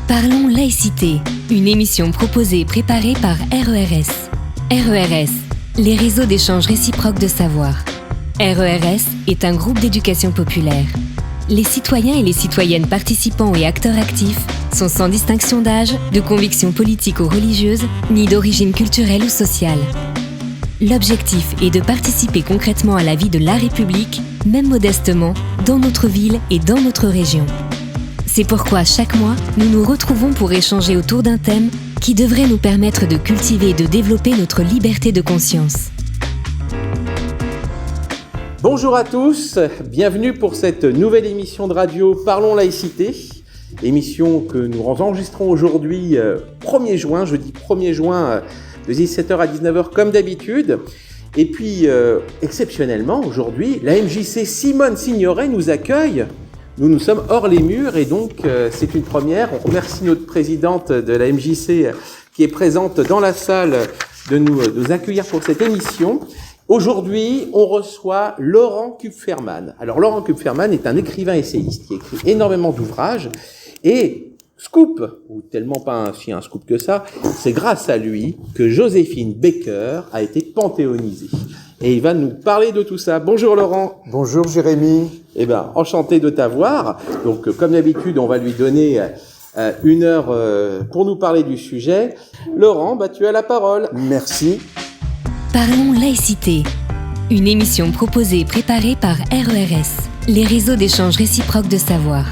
Parlons laïcité, une émission proposée et préparée par RERS. RERS, les réseaux d'échange réciproque de savoir. RERS est un groupe d'éducation populaire. Les citoyens et les citoyennes participants et acteurs actifs sont sans distinction d'âge, de conviction politique ou religieuse, ni d'origine culturelle ou sociale. L'objectif est de participer concrètement à la vie de la République, même modestement, dans notre ville et dans notre région. C'est pourquoi chaque mois, nous nous retrouvons pour échanger autour d'un thème qui devrait nous permettre de cultiver et de développer notre liberté de conscience. Bonjour à tous, bienvenue pour cette nouvelle émission de radio Parlons laïcité, émission que nous enregistrons aujourd'hui 1er juin, jeudi 1er juin de 17h à 19h comme d'habitude. Et puis, exceptionnellement, aujourd'hui, la MJC Simone Signoret nous accueille. Nous sommes hors les murs et donc c'est une première. On remercie notre présidente de la MJC qui est présente dans la salle de nous accueillir pour cette émission. Aujourd'hui, on reçoit Laurent Kupferman. Alors, Laurent Kupferman est un écrivain essayiste qui écrit énormément d'ouvrages et scoop, ou tellement pas si un scoop que ça, c'est grâce à lui que Joséphine Baker a été panthéonisée. Et il va nous parler de tout ça. Bonjour Laurent. Bonjour Jérémy. Eh ben, enchanté de t'avoir. Donc, comme d'habitude, on va lui donner une heure pour nous parler du sujet. Laurent, tu as la parole. Merci. Parlons laïcité, une émission proposée et préparée par RERS, les réseaux d'échange réciproque de savoir.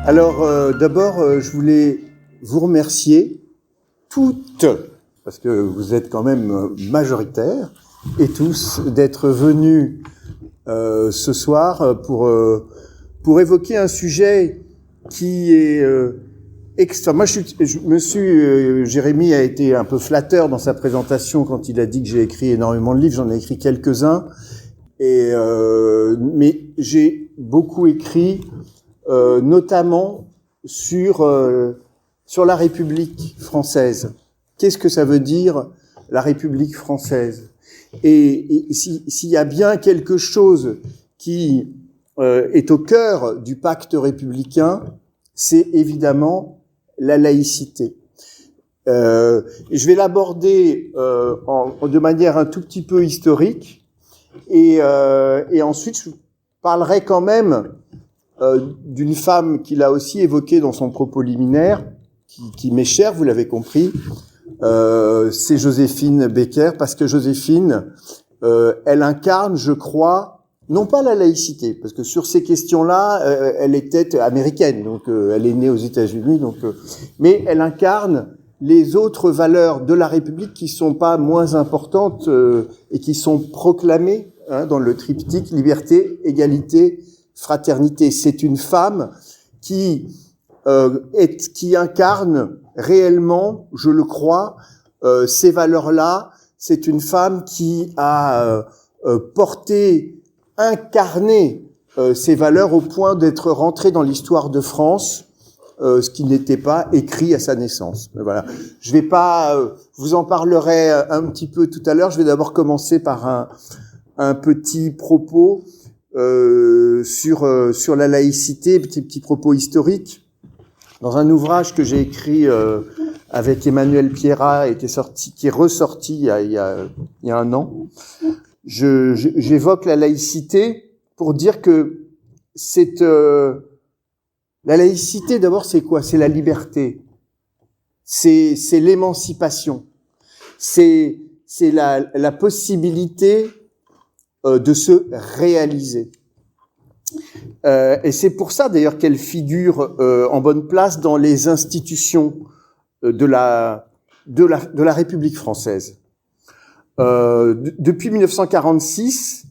Alors, d'abord, je voulais vous remercier toutes, parce que vous êtes quand même majoritaires, et tous, d'être venus ce soir pour évoquer un sujet qui est extra. Moi, Jérémy a été un peu flatteur dans sa présentation quand il a dit que j'ai écrit énormément de livres. J'en ai écrit quelques-uns, mais j'ai beaucoup écrit, notamment sur la République française. Qu'est-ce que ça veut dire la République française ? Et s'il y a bien quelque chose qui est au cœur du pacte républicain, c'est évidemment la laïcité. Je vais l'aborder de manière un tout petit peu historique, et ensuite je parlerai quand même d'une femme qu'il a aussi évoquée dans son propos liminaire, qui m'est chère, vous l'avez compris. C'est Joséphine Baker, parce que Joséphine, elle incarne, je crois, non pas la laïcité, parce que sur ces questions-là, elle était américaine, donc elle est née aux États-Unis, mais elle incarne les autres valeurs de la République qui sont pas moins importantes et qui sont proclamées dans le triptyque liberté, égalité, fraternité. C'est une femme qui incarne réellement, je le crois, ces valeurs-là. C'est une femme qui a incarné ces valeurs au point d'être rentrée dans l'histoire de France, ce qui n'était pas écrit à sa naissance. Voilà. Je vais pas, vous en parlerai un petit peu tout à l'heure. Je vais d'abord commencer par un petit propos sur la laïcité, petit propos historique. Dans un ouvrage que j'ai écrit avec Emmanuel Pierrat et qui est ressorti il y a un an, j'évoque la laïcité pour dire que la laïcité, d'abord, c'est quoi ? C'est la liberté, c'est l'émancipation, c'est la possibilité de se réaliser. Et c'est pour ça d'ailleurs qu'elle figure en bonne place dans les institutions de la République française. Depuis 1946,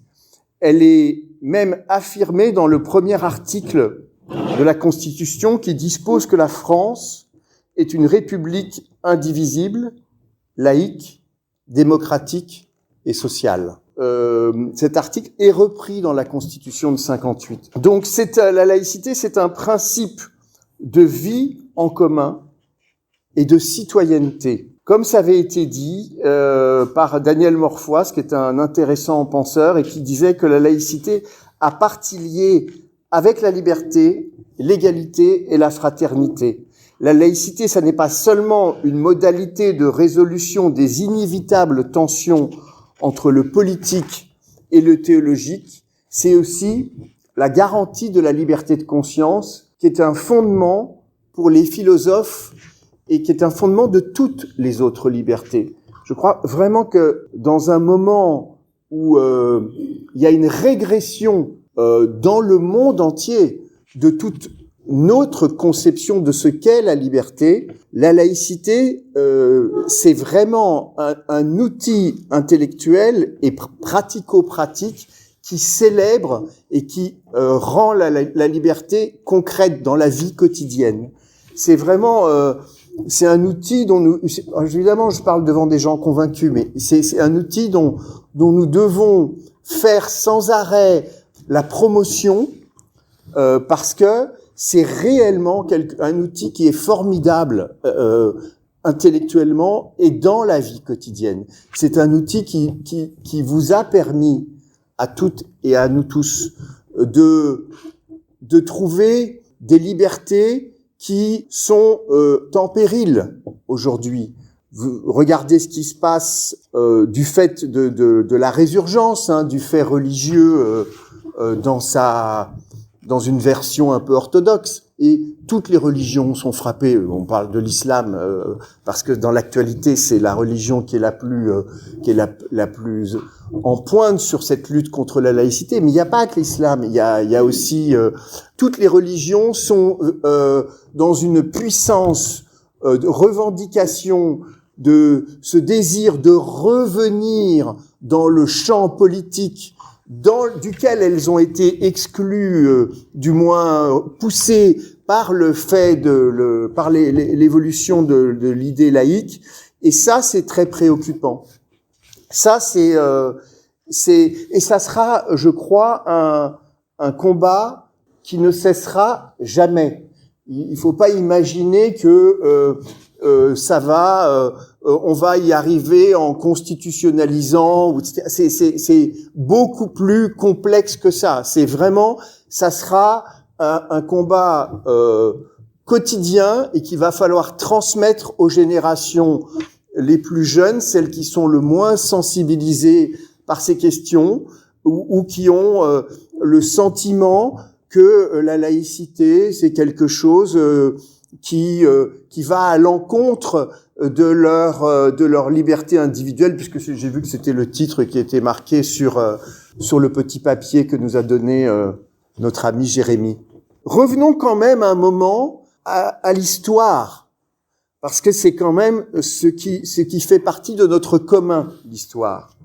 elle est même affirmée dans le premier article de la Constitution qui dispose que la France est une république indivisible, laïque, démocratique et sociale. Cet article est repris dans la Constitution de 58. Donc la laïcité, c'est un principe de vie en commun et de citoyenneté. Comme ça avait été dit par Daniel Morfoy, qui est un intéressant penseur, et qui disait que la laïcité a partie liée avec la liberté, l'égalité et la fraternité. La laïcité, ça n'est pas seulement une modalité de résolution des inévitables tensions entre le politique et le théologique, c'est aussi la garantie de la liberté de conscience, qui est un fondement pour les philosophes et qui est un fondement de toutes les autres libertés. Je crois vraiment que dans un moment où il y a une régression dans le monde entier de toute notre conception de ce qu'est la liberté, la laïcité, c'est vraiment un outil intellectuel et pratico-pratique qui célèbre et qui rend la liberté concrète dans la vie quotidienne. C'est vraiment, c'est un outil dont nous, évidemment, je parle devant des gens convaincus, mais c'est un outil dont nous devons faire sans arrêt la promotion, parce que c'est réellement un outil qui est formidable intellectuellement et dans la vie quotidienne. C'est un outil qui vous a permis à toutes et à nous tous de trouver des libertés qui sont en péril aujourd'hui. Vous regardez ce qui se passe du fait de la résurgence, du fait religieux dans une version un peu orthodoxe. Et toutes les religions sont frappées. On parle de l'islam parce que dans l'actualité, c'est la religion qui est la plus en pointe sur cette lutte contre la laïcité. Mais il n'y a pas que l'islam. Il y a aussi toutes les religions sont dans une puissance de revendication de ce désir de revenir dans le champ politique duquel elles ont été exclues, du moins poussées par le fait par l'évolution de l'idée laïque. Et ça, c'est très préoccupant. Ça, et ça sera, je crois, un combat qui ne cessera jamais. Il faut pas imaginer que on va y arriver en constitutionnalisant. C'est beaucoup plus complexe que ça. C'est vraiment, ça sera un combat quotidien et qu'il va falloir transmettre aux générations les plus jeunes, celles qui sont le moins sensibilisées par ces questions ou qui ont le sentiment que la laïcité, c'est quelque chose qui va à l'encontre de leur liberté individuelle, puisque j'ai vu que c'était le titre qui était marqué sur le petit papier que nous a donné notre ami Jérémy. Revenons quand même un moment à l'histoire, parce que c'est quand même ce qui fait partie de notre commun, l'histoire.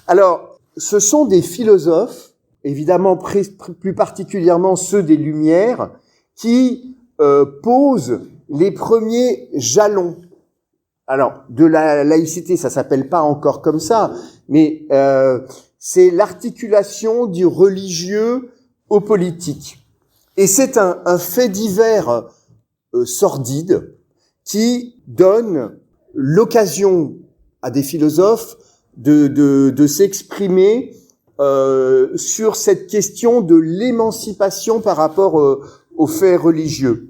Alors, ce sont des philosophes, évidemment plus particulièrement ceux des Lumières, qui posent les premiers jalons. Alors, de la laïcité, ça s'appelle pas encore comme ça, mais c'est l'articulation du religieux au politique. Et c'est un fait divers sordide qui donne l'occasion à des philosophes de s'exprimer sur cette question de l'émancipation par rapport aux faits religieux.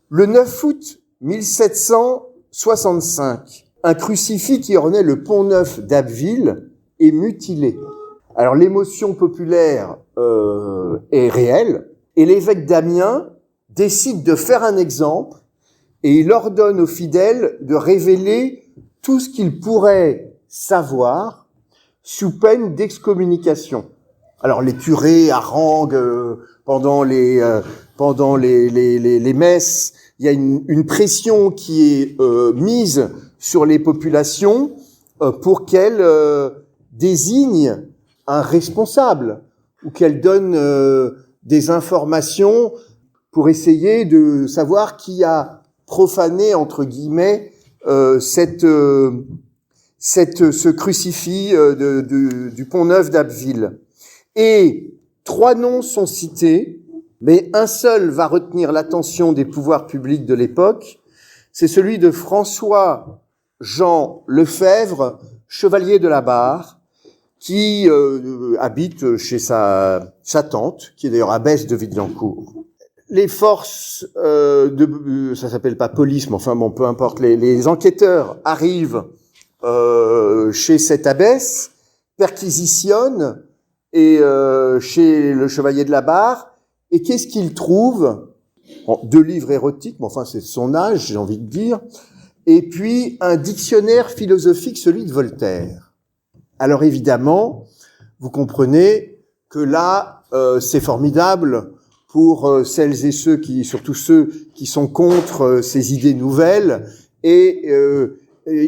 Le 9 août 1765, un crucifix qui ornait le pont-neuf d'Abbeville est mutilé. Alors l'émotion populaire est réelle, et l'évêque d'Amiens décide de faire un exemple, et il ordonne aux fidèles de révéler tout ce qu'ils pourraient savoir sous peine d'excommunication. Alors les curés haranguent pendant les messes. Il y a une pression qui est mise sur les populations pour qu'elles désignent un responsable ou qu'elles donnent des informations pour essayer de savoir qui a profané, entre guillemets, ce crucifix du Pont-Neuf d'Abbeville. Et 3 noms sont cités, mais un seul va retenir l'attention des pouvoirs publics de l'époque. C'est celui de François-Jean Lefebvre, chevalier de la Barre, qui habite chez sa tante, qui est d'ailleurs abbesse de Villancourt. les forces ça s'appelle pas police, mais enfin bon, peu importe, les enquêteurs arrivent chez cette abbesse, perquisitionnent et chez le chevalier de la Barre, et qu'est-ce qu'ils trouvent? Bon, 2 livres érotiques, mais enfin c'est son âge, j'ai envie de dire, et puis un dictionnaire philosophique, celui de Voltaire. Alors évidemment, vous comprenez que là, c'est formidable pour celles et ceux surtout ceux qui sont contre ces idées nouvelles, et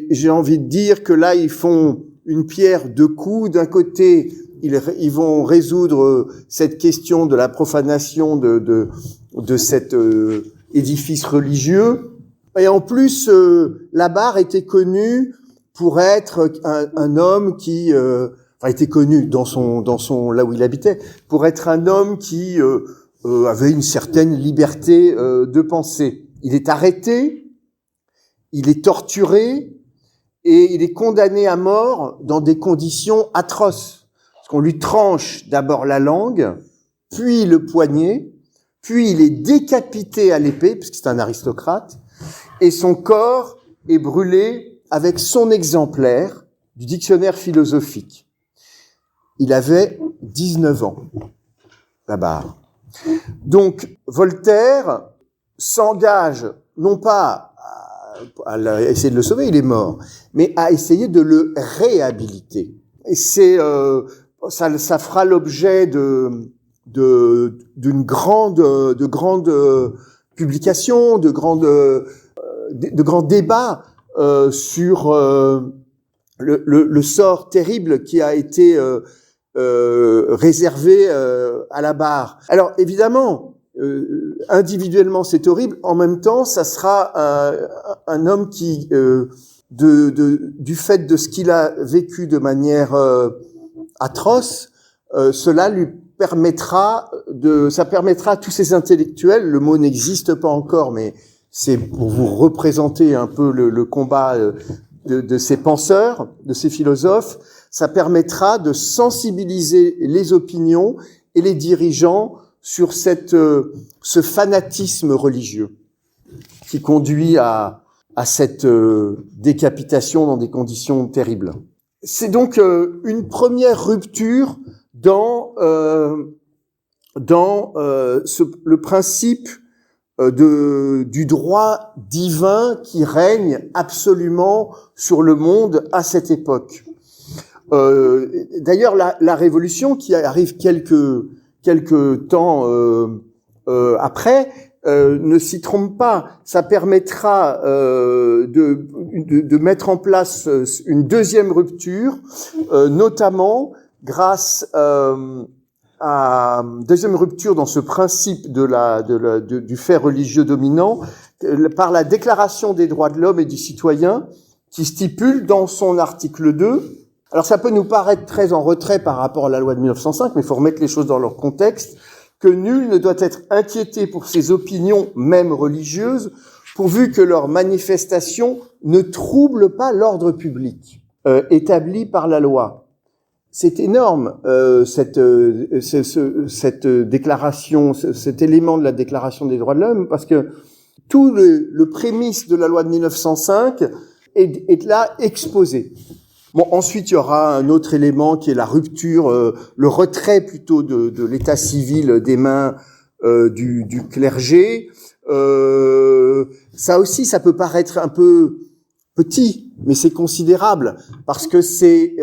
j'ai envie de dire que là, ils font une pierre 2 coups. D'un côté, ils vont résoudre cette question de la profanation de cet édifice religieux. Et en plus, la Barre était connu pour être un homme qui était connu dans son là où il habitait, pour être un homme qui avait une certaine liberté de pensée. Il est arrêté, il est torturé et il est condamné à mort dans des conditions atroces. Parce qu'on lui tranche d'abord la langue, puis le poignet, puis il est décapité à l'épée, puisque c'est un aristocrate, et son corps est brûlé avec son exemplaire du dictionnaire philosophique. Il avait 19 ans, la Barre. Donc, Voltaire s'engage, non pas à essayer de le sauver, il est mort, mais à essayer de le réhabiliter. Et ça fera l'objet de grandes publications, de grands débats sur le sort terrible qui a été réservé à la Barre. Alors évidemment, individuellement c'est horrible. En même temps, ça sera un homme qui, du fait de ce qu'il a vécu de manière atroce, cela lui permettra ça permettra à tous ces intellectuels, le mot n'existe pas encore, mais c'est pour vous représenter un peu le combat de ces penseurs, de ces philosophes, ça permettra de sensibiliser les opinions et les dirigeants sur ce fanatisme religieux qui conduit à cette décapitation dans des conditions terribles. C'est donc une première rupture dans le principe du droit divin qui règne absolument sur le monde à cette époque. D'ailleurs, la Révolution qui arrive quelques temps après ne s'y trompe pas. Ça permettra de mettre en place une deuxième rupture, notamment grâce à deuxième rupture dans ce principe du fait religieux dominant par la Déclaration des droits de l'homme et du citoyen qui stipule dans son article 2. Alors ça peut nous paraître très en retrait par rapport à la loi de 1905, mais il faut remettre les choses dans leur contexte, que nul ne doit être inquiété pour ses opinions, même religieuses, pourvu que leurs manifestations ne troublent pas l'ordre public établi par la loi. C'est énorme, cette déclaration, cet élément de la Déclaration des droits de l'homme, parce que tout le prémisse de la loi de 1905 est là exposé. Bon, ensuite, il y aura un autre élément qui est la rupture, le retrait plutôt de l'état civil des mains du clergé. Ça aussi, ça peut paraître un peu petit, mais c'est considérable parce que c'est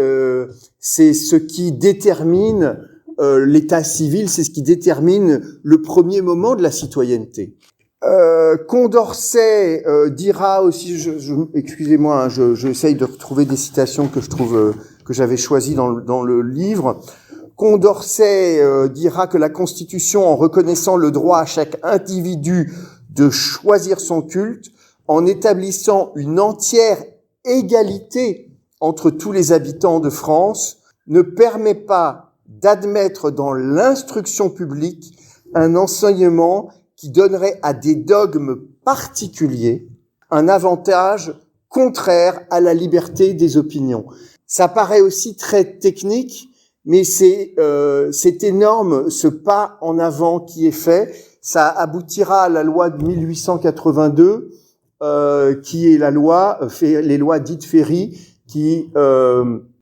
ce qui détermine l'état civil, c'est ce qui détermine le premier moment de la citoyenneté. Condorcet dira aussi, excusez-moi, hein, j'essaye de retrouver des citations que je trouve que j'avais choisies dans le livre. Condorcet dira que la Constitution, en reconnaissant le droit à chaque individu de choisir son culte, en établissant une entière égalité entre tous les habitants de France, ne permet pas d'admettre dans l'instruction publique un enseignement qui donnerait à des dogmes particuliers un avantage contraire à la liberté des opinions. Ça paraît aussi très technique, mais c'est énorme ce pas en avant qui est fait. ça aboutira à la loi de 1882, qui est les lois dites Ferry, qui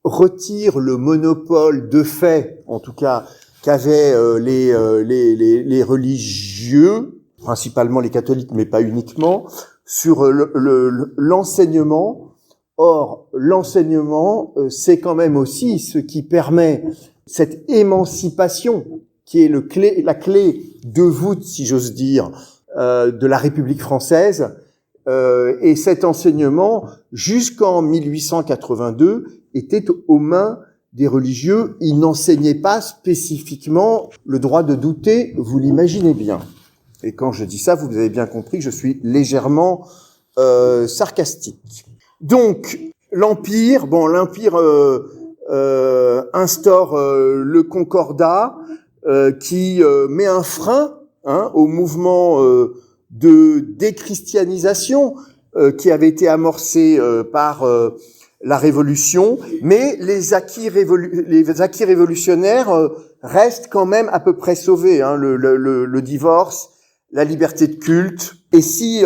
retire le monopole de fait, en tout cas, qu'avaient les religieux, principalement les catholiques, mais pas uniquement, sur l'enseignement. Or, l'enseignement, c'est quand même aussi ce qui permet cette émancipation qui est la clé de voûte, si j'ose dire, de la République française. Et cet enseignement, jusqu'en 1882, était aux mains des religieux. Ils n'enseignaient pas spécifiquement le droit de douter, vous l'imaginez bien. Et quand je dis ça, vous avez bien compris que je suis légèrement sarcastique. Donc, l'Empire instaure le Concordat, qui met un frein au mouvement de déchristianisation qui avait été amorcé par la Révolution, mais les acquis révolutionnaires restent quand même à peu près sauvés, le divorce, la liberté de culte. Et si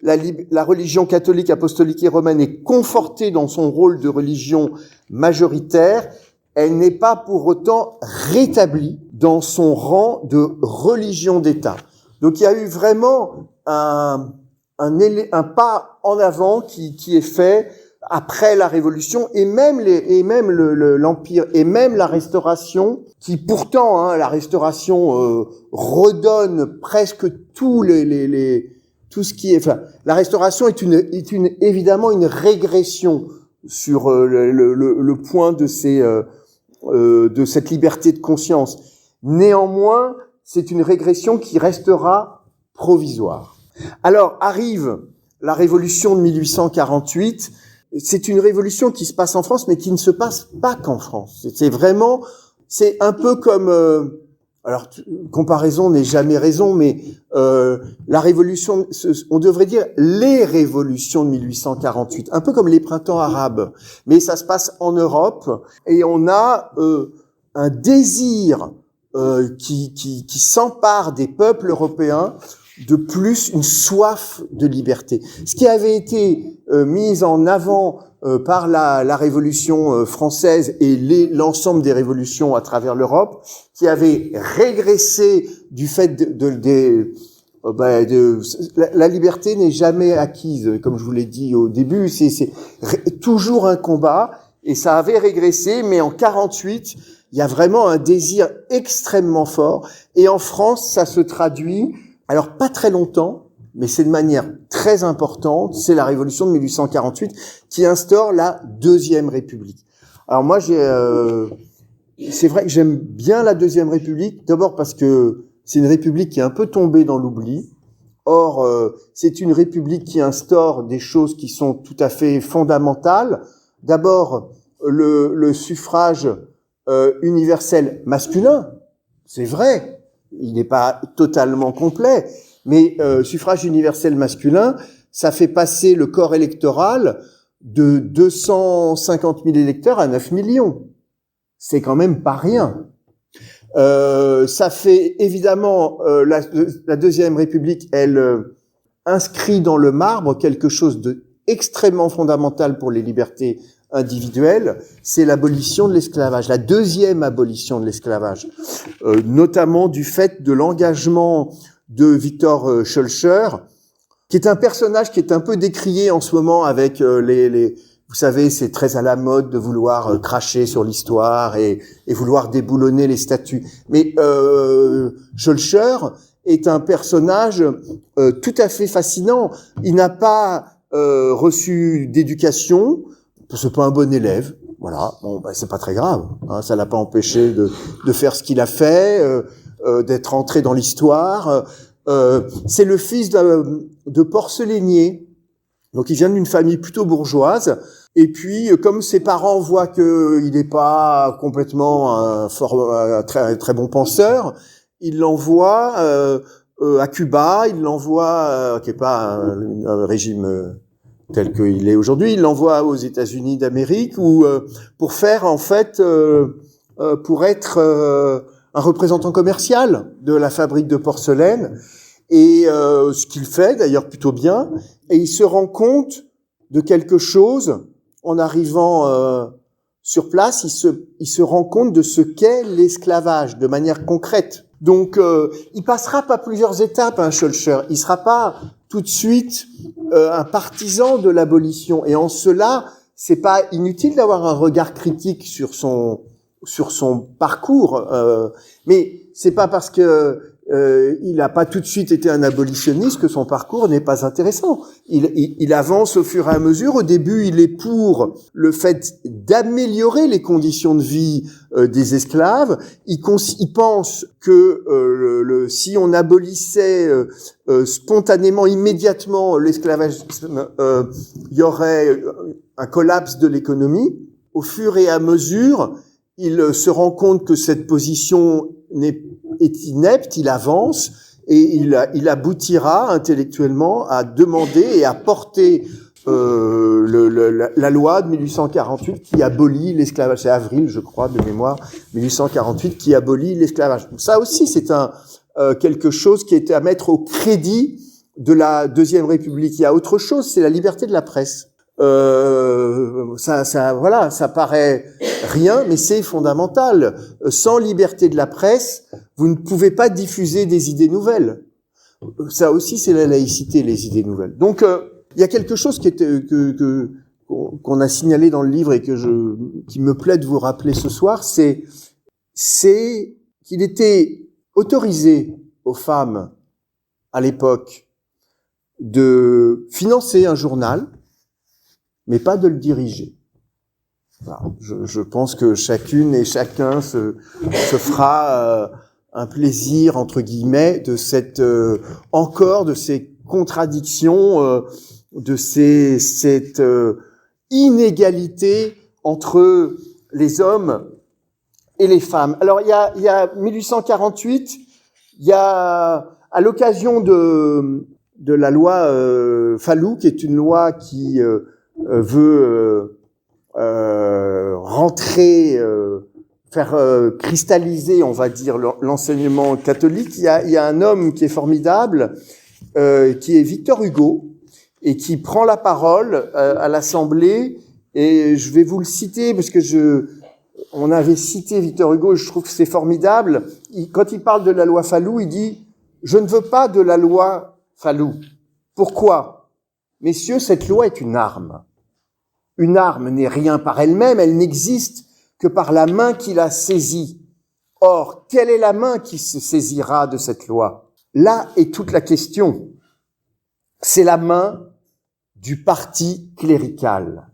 la religion catholique, apostolique et romaine est confortée dans son rôle de religion majoritaire, elle n'est pas pour autant rétablie dans son rang de religion d'État. Donc il y a eu vraiment un pas en avant qui est fait après la Révolution, et même l'Empire, et même la Restauration, qui pourtant, la Restauration redonne presque tout ce qui est. Enfin, la Restauration est évidemment une régression sur le point de cette liberté de conscience. Néanmoins, c'est une régression qui restera provisoire. Alors arrive la Révolution de 1848. C'est une révolution qui se passe en France, mais qui ne se passe pas qu'en France. C'est un peu comme, alors comparaison n'est jamais raison, mais la révolution, on devrait dire les révolutions de 1848, un peu comme les printemps arabes, mais ça se passe en Europe, et on a un désir qui s'empare des peuples européens, de plus une soif de liberté. Ce qui avait été mis en avant par la Révolution française et l'ensemble des révolutions à travers l'Europe, qui avait régressé du fait la liberté n'est jamais acquise, comme je vous l'ai dit au début, c'est toujours un combat, et ça avait régressé, mais en 48, il y a vraiment un désir extrêmement fort, et en France, ça se traduit. Alors, pas très longtemps, mais c'est de manière très importante, c'est la Révolution de 1848 qui instaure la Deuxième République. Alors moi, c'est vrai que j'aime bien la Deuxième République, d'abord parce que c'est une république qui est un peu tombée dans l'oubli. Or, c'est une république qui instaure des choses qui sont tout à fait fondamentales. D'abord, le suffrage universel masculin, c'est vrai. Il n'est pas totalement complet, mais suffrage universel masculin, ça fait passer le corps électoral de 250 000 électeurs à 9 millions. C'est quand même pas rien. Ça fait évidemment la Deuxième République, elle inscrit dans le marbre quelque chose de extrêmement fondamental pour les libertés individuelle, c'est l'abolition de l'esclavage, la deuxième abolition de l'esclavage, notamment du fait de l'engagement de Victor Schœlcher, qui est un personnage qui est un peu décrié en ce moment avec vous savez, c'est très à la mode de vouloir cracher sur l'histoire et vouloir déboulonner les statues. Mais Schœlcher est un personnage tout à fait fascinant. Il n'a pas reçu d'éducation, c'est pas un bon élève, voilà. Bon, c'est pas très grave, ça l'a pas empêché de faire ce qu'il a fait, d'être entré dans l'histoire. C'est le fils de porcelainier, donc il vient d'une famille plutôt bourgeoise. Et puis, comme ses parents voient qu'il n'est pas complètement un très très bon penseur, ils l'envoient à Cuba, ils l'envoient qui est pas un régime tel qu'il est aujourd'hui, il l'envoie aux États-Unis d'Amérique pour faire en fait pour être un représentant commercial de la fabrique de porcelaine, et ce qu'il fait d'ailleurs plutôt bien, et il se rend compte de quelque chose en arrivant sur place, il se rend compte de ce qu'est l'esclavage de manière concrète. Donc il passera pas plusieurs étapes, Schœlcher, il sera pas tout de suite un partisan de l'abolition, et en cela c'est pas inutile d'avoir un regard critique sur son parcours, mais c'est pas parce que il n'a pas tout de suite été un abolitionniste que son parcours n'est pas intéressant. Il avance au fur et à mesure. Au début, il est pour le fait d'améliorer les conditions de vie des esclaves. Il pense que si on abolissait spontanément, immédiatement l'esclavagisme, il y aurait un collapse de l'économie. Au fur et à mesure, il se rend compte que cette position est inepte, il avance et il aboutira intellectuellement à demander et à porter la loi de 1848 qui abolit l'esclavage. C'est avril, je crois, de mémoire, 1848, qui abolit l'esclavage. Donc ça aussi, c'est quelque chose qui est à mettre au crédit de la Deuxième République. Il y a autre chose, c'est la liberté de la presse. Ça paraît rien, mais c'est fondamental. Sans liberté de la presse, vous ne pouvez pas diffuser des idées nouvelles. Ça aussi, c'est la laïcité, les idées nouvelles. Donc, il y a quelque chose qu'on a signalé dans le livre et qui me plaît de vous rappeler ce soir, c'est qu'il était autorisé aux femmes à l'époque de financer un journal, mais pas de le diriger. Voilà. Je pense que chacune et chacun se fera un plaisir, entre guillemets, de ces contradictions, de cette inégalité entre les hommes et les femmes. Alors, il y a 1848, il y a, à l'occasion de la loi Fallou, qui est une loi qui veut faire cristalliser, on va dire, l'enseignement catholique. Il y a un homme qui est formidable, qui est Victor Hugo, et qui prend la parole à l'Assemblée, et je vais vous le citer, parce que on avait cité Victor Hugo, et je trouve que c'est formidable. Quand il parle de la loi Fallou, il dit « Je ne veux pas de la loi Fallou. Pourquoi ? Messieurs, cette loi est une arme. Une arme n'est rien par elle-même, elle n'existe que par la main qui la saisit. Or, quelle est la main qui se saisira de cette loi ? Là est toute la question. C'est la main du parti clérical.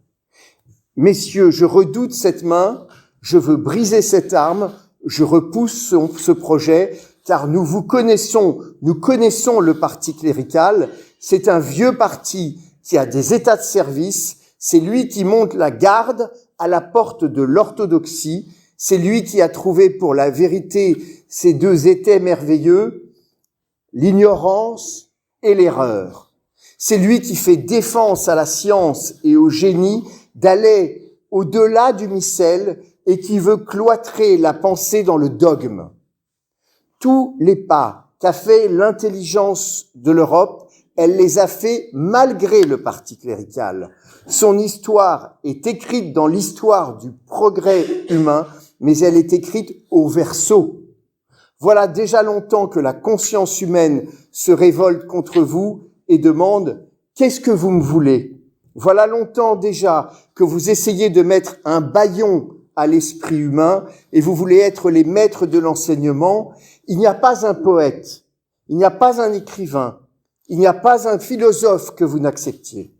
Messieurs, je redoute cette main, je veux briser cette arme, je repousse ce projet, car nous connaissons le parti clérical. C'est un vieux parti qui a des états de service. C'est lui qui monte la garde à la porte de l'orthodoxie. C'est lui qui a trouvé pour la vérité ces deux étés merveilleux, l'ignorance et l'erreur. C'est lui qui fait défense à la science et au génie d'aller au-delà du missel et qui veut cloîtrer la pensée dans le dogme. Tous les pas qu'a fait l'intelligence de l'Europe, elle les a fait malgré le parti clérical. Son histoire est écrite dans l'histoire du progrès humain, mais elle est écrite au verso. Voilà déjà longtemps que la conscience humaine se révolte contre vous et demande « Qu'est-ce que vous me voulez ?» Voilà longtemps déjà que vous essayez de mettre un bâillon à l'esprit humain et vous voulez être les maîtres de l'enseignement. Il n'y a pas un poète, il n'y a pas un écrivain, il n'y a pas un philosophe que vous n'acceptiez.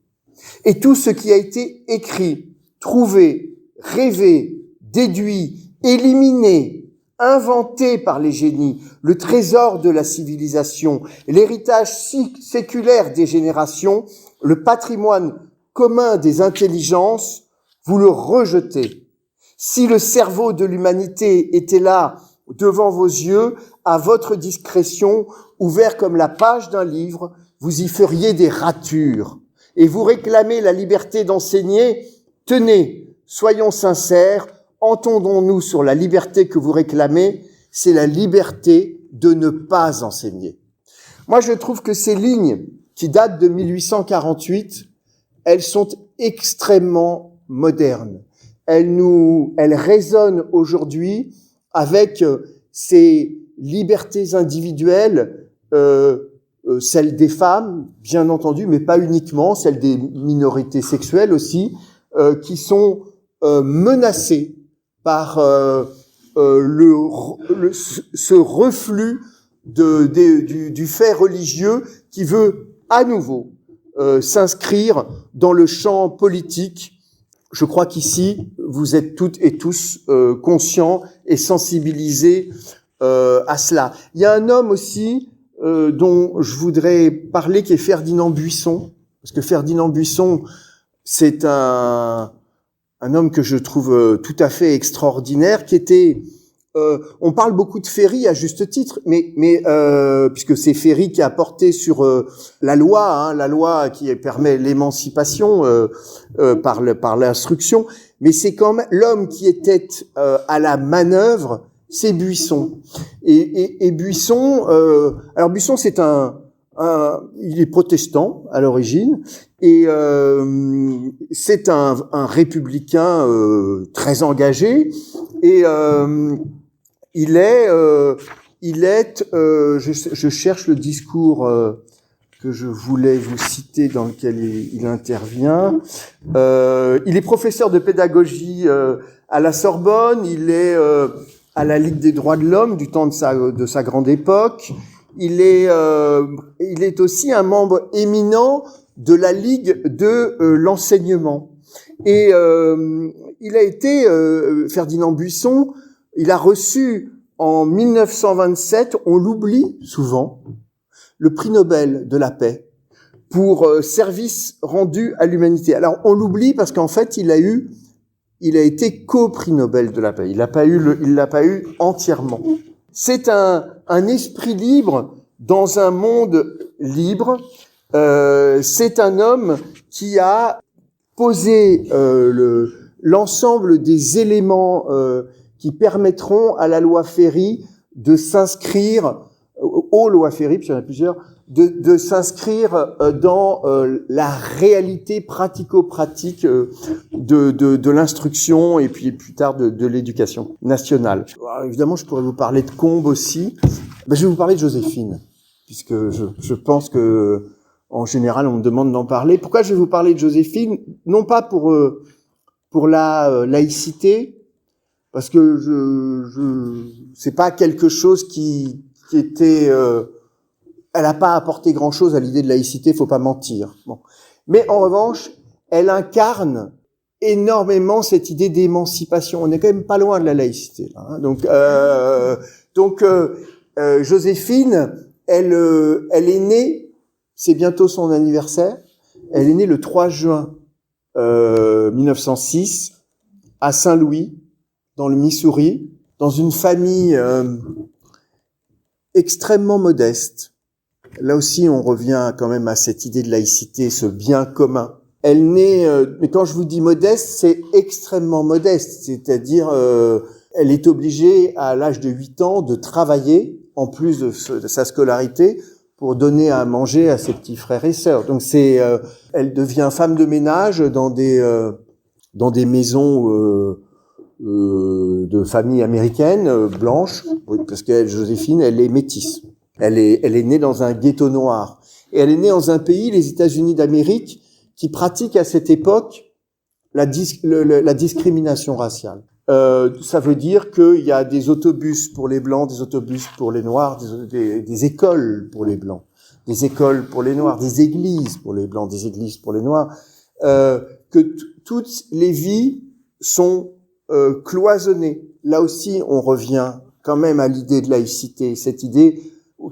Et tout ce qui a été écrit, trouvé, rêvé, déduit, éliminé, inventé par les génies, le trésor de la civilisation, l'héritage séculaire des générations, le patrimoine commun des intelligences, vous le rejetez. Si le cerveau de l'humanité était là, devant vos yeux, à votre discrétion, ouvert comme la page d'un livre, vous y feriez des ratures. Et vous réclamez la liberté d'enseigner, tenez, soyons sincères, entendons-nous sur la liberté que vous réclamez, c'est la liberté de ne pas enseigner. Moi, je trouve que ces lignes, qui datent de 1848, elles sont extrêmement modernes. Elles résonnent aujourd'hui avec ces libertés individuelles, celles des femmes, bien entendu, mais pas uniquement, celles des minorités sexuelles aussi, qui sont menacées par ce reflux du fait religieux qui veut à nouveau s'inscrire dans le champ politique. Je crois qu'ici, vous êtes toutes et tous conscients et sensibilisés à cela. Il y a un homme aussi dont je voudrais parler, qui est Ferdinand Buisson, parce que Ferdinand Buisson, c'est un homme que je trouve tout à fait extraordinaire, qui était... on parle beaucoup de Ferry à juste titre, mais puisque c'est Ferry qui a porté sur la loi qui permet l'émancipation par l'instruction, mais c'est quand même l'homme qui était à la manœuvre, c'est Buisson. Et Buisson, alors Buisson c'est il est protestant à l'origine, et c'est un républicain très engagé, et je cherche le discours que je voulais vous citer, dans lequel il intervient. Il est professeur de pédagogie à la Sorbonne. Il est à la Ligue des droits de l'homme du temps de sa grande époque. Il est aussi un membre éminent de la Ligue de l'enseignement. Et il a été, Ferdinand Buisson, il a reçu en 1927, on l'oublie souvent, le prix Nobel de la paix pour service rendu à l'humanité. Alors on l'oublie parce qu'en fait il a été co-prix Nobel de la paix. Il l'a pas eu entièrement. C'est un esprit libre dans un monde libre. C'est un homme qui a posé l'ensemble des éléments qui permettront à la loi Ferry de s'inscrire, aux lois Ferry, puisqu'il y en a plusieurs, de s'inscrire dans la réalité pratico-pratique de l'instruction et puis plus tard de l'éducation nationale. Alors, évidemment, je pourrais vous parler de Combes aussi. Ben, je vais vous parler de Joséphine, puisque je pense que en général, on me demande d'en parler. Pourquoi je vais vous parler de Joséphine? Non pas pour la laïcité, parce que c'est pas quelque chose qui était... elle n'a pas apporté grand-chose à l'idée de laïcité, faut pas mentir. Bon. Mais en revanche, elle incarne énormément cette idée d'émancipation. On est quand même pas loin de la laïcité, là, hein. Donc, Joséphine, elle est née, c'est bientôt son anniversaire, elle est née le 3 juin 1906 à Saint-Louis, dans le Missouri, dans une famille extrêmement modeste. Là aussi, on revient quand même à cette idée de laïcité, ce bien commun. Elle naît, mais quand je vous dis modeste, c'est extrêmement modeste, c'est-à-dire elle est obligée à l'âge de 8 ans de travailler, en plus de sa scolarité, pour donner à manger à ses petits frères et sœurs. Donc elle devient femme de ménage dans des maisons de familles américaines blanches, parce que Joséphine, elle est métisse. Elle est née dans un ghetto noir. Et elle est née dans un pays, les États-Unis d'Amérique, qui pratique à cette époque la discrimination raciale. Ça veut dire qu'il y a des autobus pour les blancs, des autobus pour les noirs, des écoles pour les blancs, des écoles pour les noirs, des églises pour les blancs, des églises pour les noirs, que toutes les vies sont cloisonnées. Là aussi, on revient quand même à l'idée de laïcité, cette idée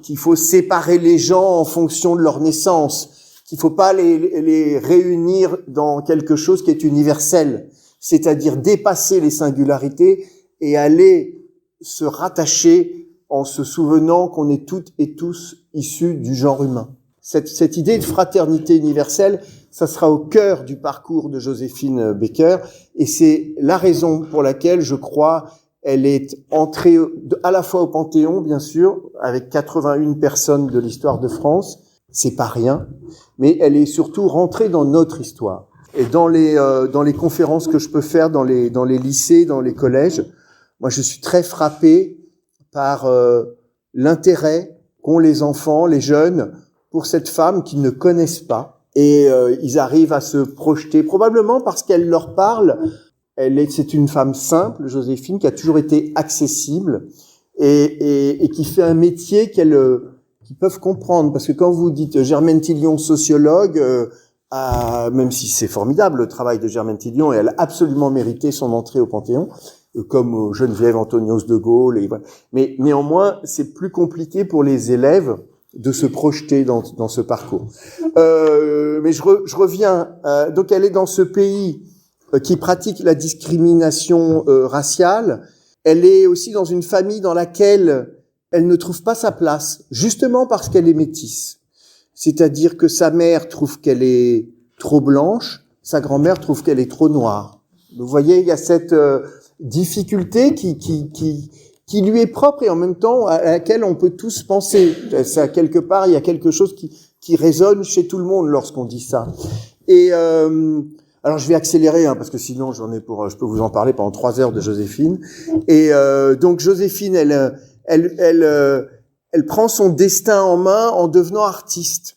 qu'il faut séparer les gens en fonction de leur naissance, qu'il faut pas les réunir dans quelque chose qui est universel, c'est-à-dire dépasser les singularités et aller se rattacher en se souvenant qu'on est toutes et tous issus du genre humain. Cette idée de fraternité universelle, ça sera au cœur du parcours de Joséphine Baker, et c'est la raison pour laquelle je crois Elle est entrée à la fois au Panthéon, bien sûr, avec 81 personnes de l'histoire de France. C'est pas rien. Mais elle est surtout rentrée dans notre histoire. Et dans les conférences que je peux faire dans les lycées, dans les collèges, moi, je suis très frappé par l'intérêt qu'ont les enfants, les jeunes, pour cette femme qu'ils ne connaissent pas. Et ils arrivent à se projeter, probablement parce qu'elle leur parle. C'est une femme simple, Joséphine, qui a toujours été accessible et qui fait un métier qu'ils peuvent comprendre. Parce que quand vous dites Germaine Tillion, sociologue, même si c'est formidable le travail de Germaine Tillion, et elle a absolument mérité son entrée au Panthéon, comme Geneviève Antonios de Gaulle. Mais néanmoins, c'est plus compliqué pour les élèves de se projeter dans ce parcours. Mais je reviens. Donc, elle est dans ce pays qui pratique la discrimination raciale. Elle est aussi dans une famille dans laquelle elle ne trouve pas sa place, justement parce qu'elle est métisse. C'est-à-dire que sa mère trouve qu'elle est trop blanche, sa grand-mère trouve qu'elle est trop noire. Vous voyez, il y a cette difficulté qui lui est propre et en même temps à laquelle on peut tous penser. Ça, quelque part, il y a quelque chose qui résonne chez tout le monde lorsqu'on dit ça. Et alors je vais accélérer parce que sinon je peux vous en parler pendant 3 heures de Joséphine. Et donc Joséphine, elle prend son destin en main en devenant artiste.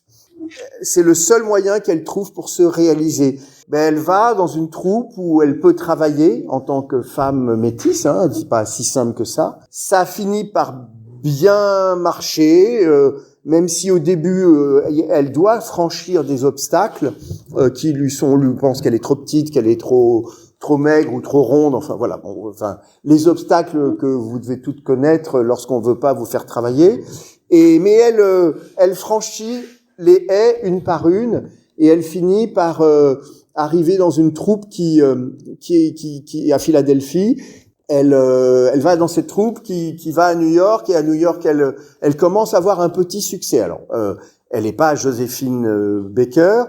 C'est le seul moyen qu'elle trouve pour se réaliser. Elle va dans une troupe où elle peut travailler en tant que femme métisse, c'est pas si simple que ça. Ça finit par bien marcher, même si au début elle doit franchir des obstacles qui lui pensent qu'elle est trop petite, qu'elle est trop maigre ou trop ronde, les obstacles que vous devez toutes connaître lorsqu'on veut pas vous faire travailler. Mais elle franchit les haies une par une et elle finit par arriver dans une troupe qui est à Philadelphie. Elle va dans cette troupe qui va à New York et à New York elle commence à avoir un petit succès. Alors elle n'est pas Joséphine Baker,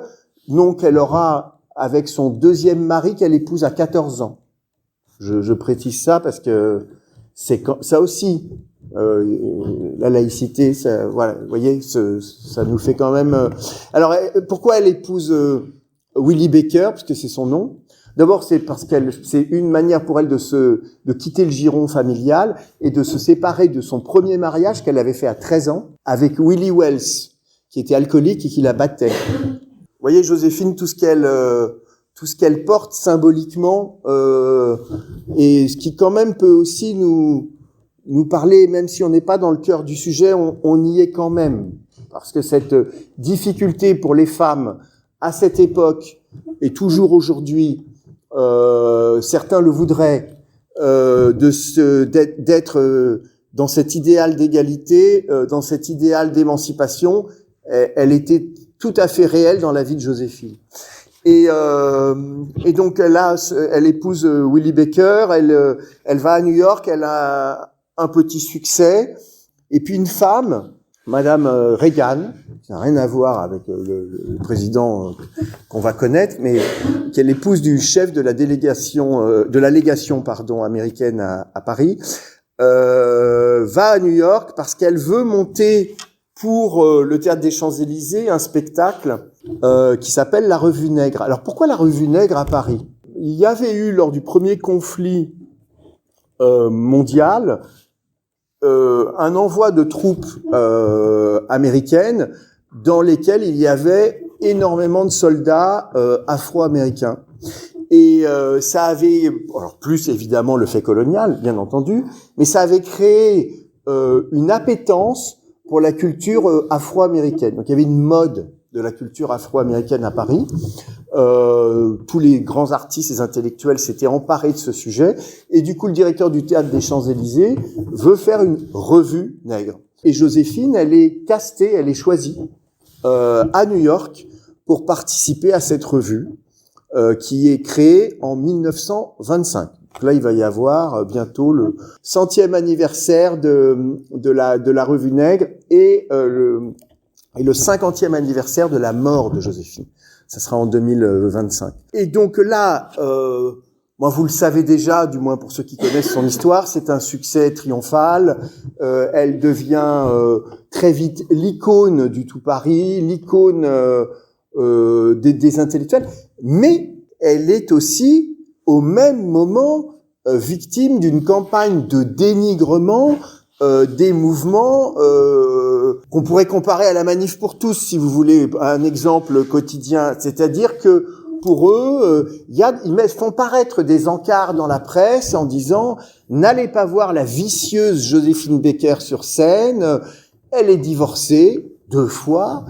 non, qu'elle aura avec son deuxième mari qu'elle épouse à 14 ans. Je précise ça parce que c'est ça aussi. La laïcité, ça, voilà, vous voyez, ça nous fait quand même. Alors, pourquoi elle épouse Willie Baker, puisque c'est son nom? D'abord, c'est parce c'est une manière pour elle de quitter le giron familial et de se séparer de son premier mariage qu'elle avait fait à 13 ans avec Willie Wells, qui était alcoolique et qui la battait. Vous voyez, Joséphine, tout ce qu'elle porte symboliquement, et ce qui quand même peut aussi nous parler, même si on n'est pas dans le cœur du sujet, on y est quand même. Parce que cette difficulté pour les femmes à cette époque et toujours aujourd'hui, certains le voudraient, d'être dans cet idéal d'égalité, dans cet idéal d'émancipation, elle était tout à fait réelle dans la vie de Joséphine. Et donc elle épouse Willie Baker, elle va à New York, elle a un petit succès, et puis une femme, Madame Reagan, qui n'a rien à voir avec le président qu'on va connaître, mais qui est l'épouse du chef de la légation américaine à Paris, va à New York parce qu'elle veut monter pour le Théâtre des Champs-Élysées un spectacle qui s'appelle La Revue Nègre. Alors pourquoi La Revue Nègre à Paris? Il y avait eu lors du premier conflit mondial un envoi de troupes américaines dans lesquelles il y avait énormément de soldats afro-américains. Et ça avait, alors plus évidemment le fait colonial, bien entendu, mais ça avait créé une appétence pour la culture afro-américaine. Donc il y avait une mode de la culture afro-américaine à Paris. Tous les grands artistes et intellectuels s'étaient emparés de ce sujet. Et du coup, le directeur du Théâtre des Champs-Élysées veut faire une revue nègre. Et Joséphine, elle est castée, elle est choisie à New York pour participer à cette revue qui est créée en 1925. Donc là, il va y avoir bientôt le 100e anniversaire de la revue nègre et le 50e anniversaire de la mort de Joséphine. Ça sera en 2025. Et donc là, moi, vous le savez déjà, du moins pour ceux qui connaissent son histoire, c'est un succès triomphal. Elle devient très vite l'icône du tout Paris, l'icône des intellectuels, mais elle est aussi, au même moment, victime d'une campagne de dénigrement des mouvements qu'on pourrait comparer à la Manif pour tous, si vous voulez, un exemple quotidien. C'est-à-dire que pour eux, ils font paraître des encarts dans la presse en disant « N'allez pas voir la vicieuse Joséphine Baker sur scène, elle est divorcée 2 fois,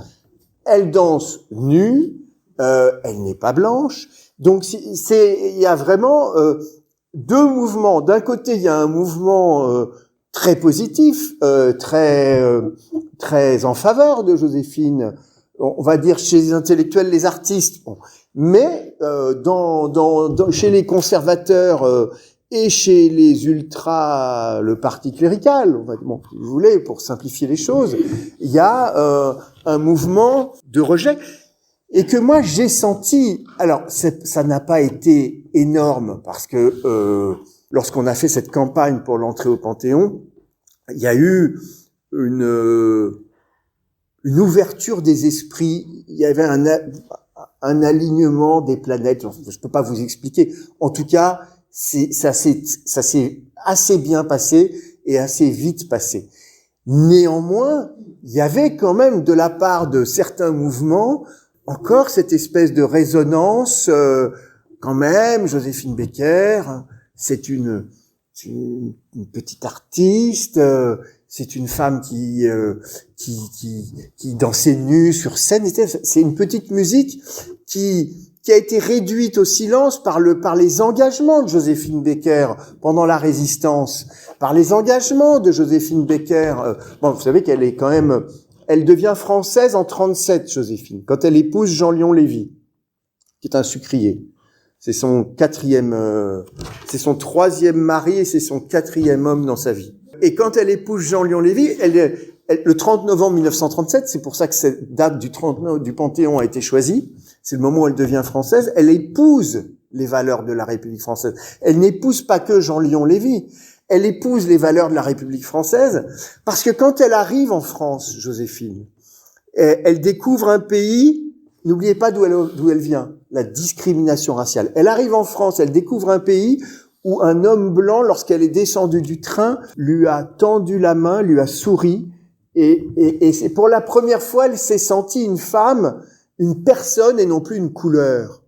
elle danse nue, elle n'est pas blanche. » Donc il y a vraiment 2 mouvements. D'un côté, il y a un mouvement très positif, très en faveur de Joséphine, on va dire chez les intellectuels, les artistes, bon. Mais chez les conservateurs et chez les ultras, le parti clérical, bon, si vous voulez, pour simplifier les choses, il y a un mouvement de rejet et que moi j'ai senti. Alors ça n'a pas été énorme parce que lorsqu'on a fait cette campagne pour l'entrée au Panthéon, il y a eu une ouverture des esprits. Il y avait un alignement des planètes. Je peux pas vous expliquer. En tout cas, ça s'est assez bien passé et assez vite passé. Néanmoins, il y avait quand même de la part de certains mouvements encore cette espèce de résonance. Quand même, Joséphine Baker, c'est une petite artiste. C'est une femme qui dansait nue sur scène. C'est une petite musique qui a été réduite au silence par les engagements de Joséphine Baker pendant la Résistance, par les engagements de Joséphine Baker. Bon, vous savez qu'elle est quand même, elle devient française en 37, Joséphine, quand elle épouse Jean-Léon Lévy, qui est un sucrier. C'est son 3e mari et c'est son 4e homme dans sa vie. Et quand elle épouse Jean-Léon Lévy, le 30 novembre 1937, c'est pour ça que cette date du Panthéon a été choisie, c'est le moment où elle devient française, elle épouse les valeurs de la République française. Elle n'épouse pas que Jean-Léon Lévy, elle épouse les valeurs de la République française, parce que quand elle arrive en France, Joséphine, elle découvre un pays, n'oubliez pas d'où elle vient, la discrimination raciale. Elle arrive en France, elle découvre un pays où un homme blanc, lorsqu'elle est descendue du train, lui a tendu la main, lui a souri, et c'est pour la première fois, elle s'est sentie une femme, une personne et non plus une couleur.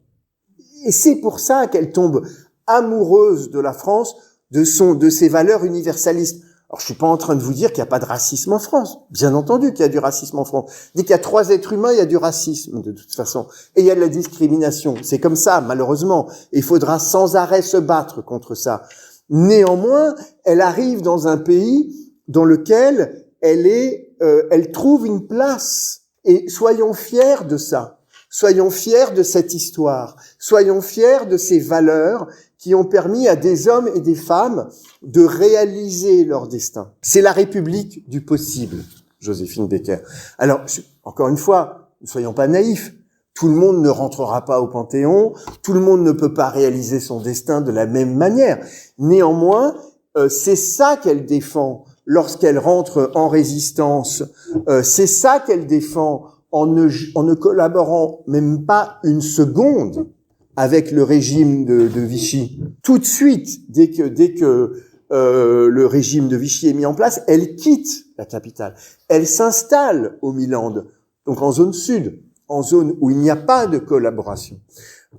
Et c'est pour ça qu'elle tombe amoureuse de la France, de ses valeurs universalistes. Alors, je suis pas en train de vous dire qu'il n'y a pas de racisme en France. Bien entendu qu'il y a du racisme en France. Dès qu'il y a 3 êtres humains, il y a du racisme, de toute façon. Et il y a de la discrimination. C'est comme ça, malheureusement. Et il faudra sans arrêt se battre contre ça. Néanmoins, elle arrive dans un pays dans lequel elle trouve une place. Et soyons fiers de ça. Soyons fiers de cette histoire. Soyons fiers de ces valeurs qui ont permis à des hommes et des femmes de réaliser leur destin. C'est la République du possible, Joséphine Baker. Alors, encore une fois, ne soyons pas naïfs. Tout le monde ne rentrera pas au Panthéon, tout le monde ne peut pas réaliser son destin de la même manière. Néanmoins, c'est ça qu'elle défend lorsqu'elle rentre en résistance. C'est ça qu'elle défend en ne collaborant même pas une seconde avec le régime de Vichy. Tout de suite, dès que le régime de Vichy est mis en place, elle quitte la capitale. Elle s'installe au Milan, donc en zone sud, en zone où il n'y a pas de collaboration.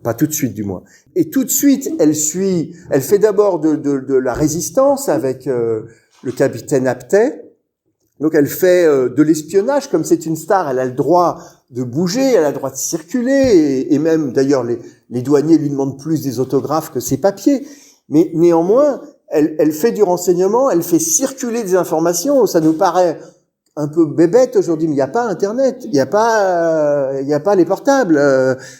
Pas tout de suite, du moins. Et tout de suite, elle fait d'abord de la résistance avec le capitaine Aptet. Donc elle fait de l'espionnage, comme c'est une star, elle a le droit de bouger, elle a le droit de circuler, et même d'ailleurs les douaniers lui demandent plus des autographes que ses papiers. Mais néanmoins, elle fait du renseignement, elle fait circuler des informations. Ça nous paraît un peu bébête aujourd'hui, mais il n'y a pas Internet, il n'y a pas les portables.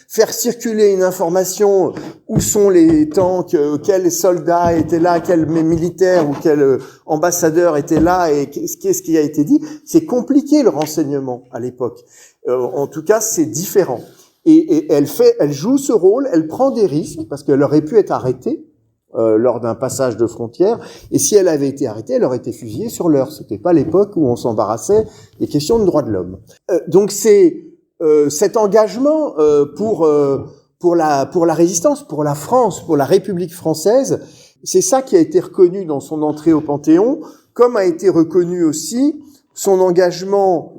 Faire circuler une information, où sont les tanks, quels soldats étaient là, quel militaire ou quel ambassadeur était là, et qu'est-ce qui a été dit, c'est compliqué le renseignement à l'époque. En tout cas, c'est différent. Et elle joue ce rôle, elle prend des risques, parce qu'elle aurait pu être arrêtée, lors d'un passage de frontière. Et si elle avait été arrêtée, elle aurait été fusillée sur l'heure. C'était pas l'époque où on s'embarrassait des questions de droits de l'homme. Donc c'est cet engagement pour la résistance, pour la France, pour la République française, c'est ça qui a été reconnu dans son entrée au Panthéon, comme a été reconnu aussi son engagement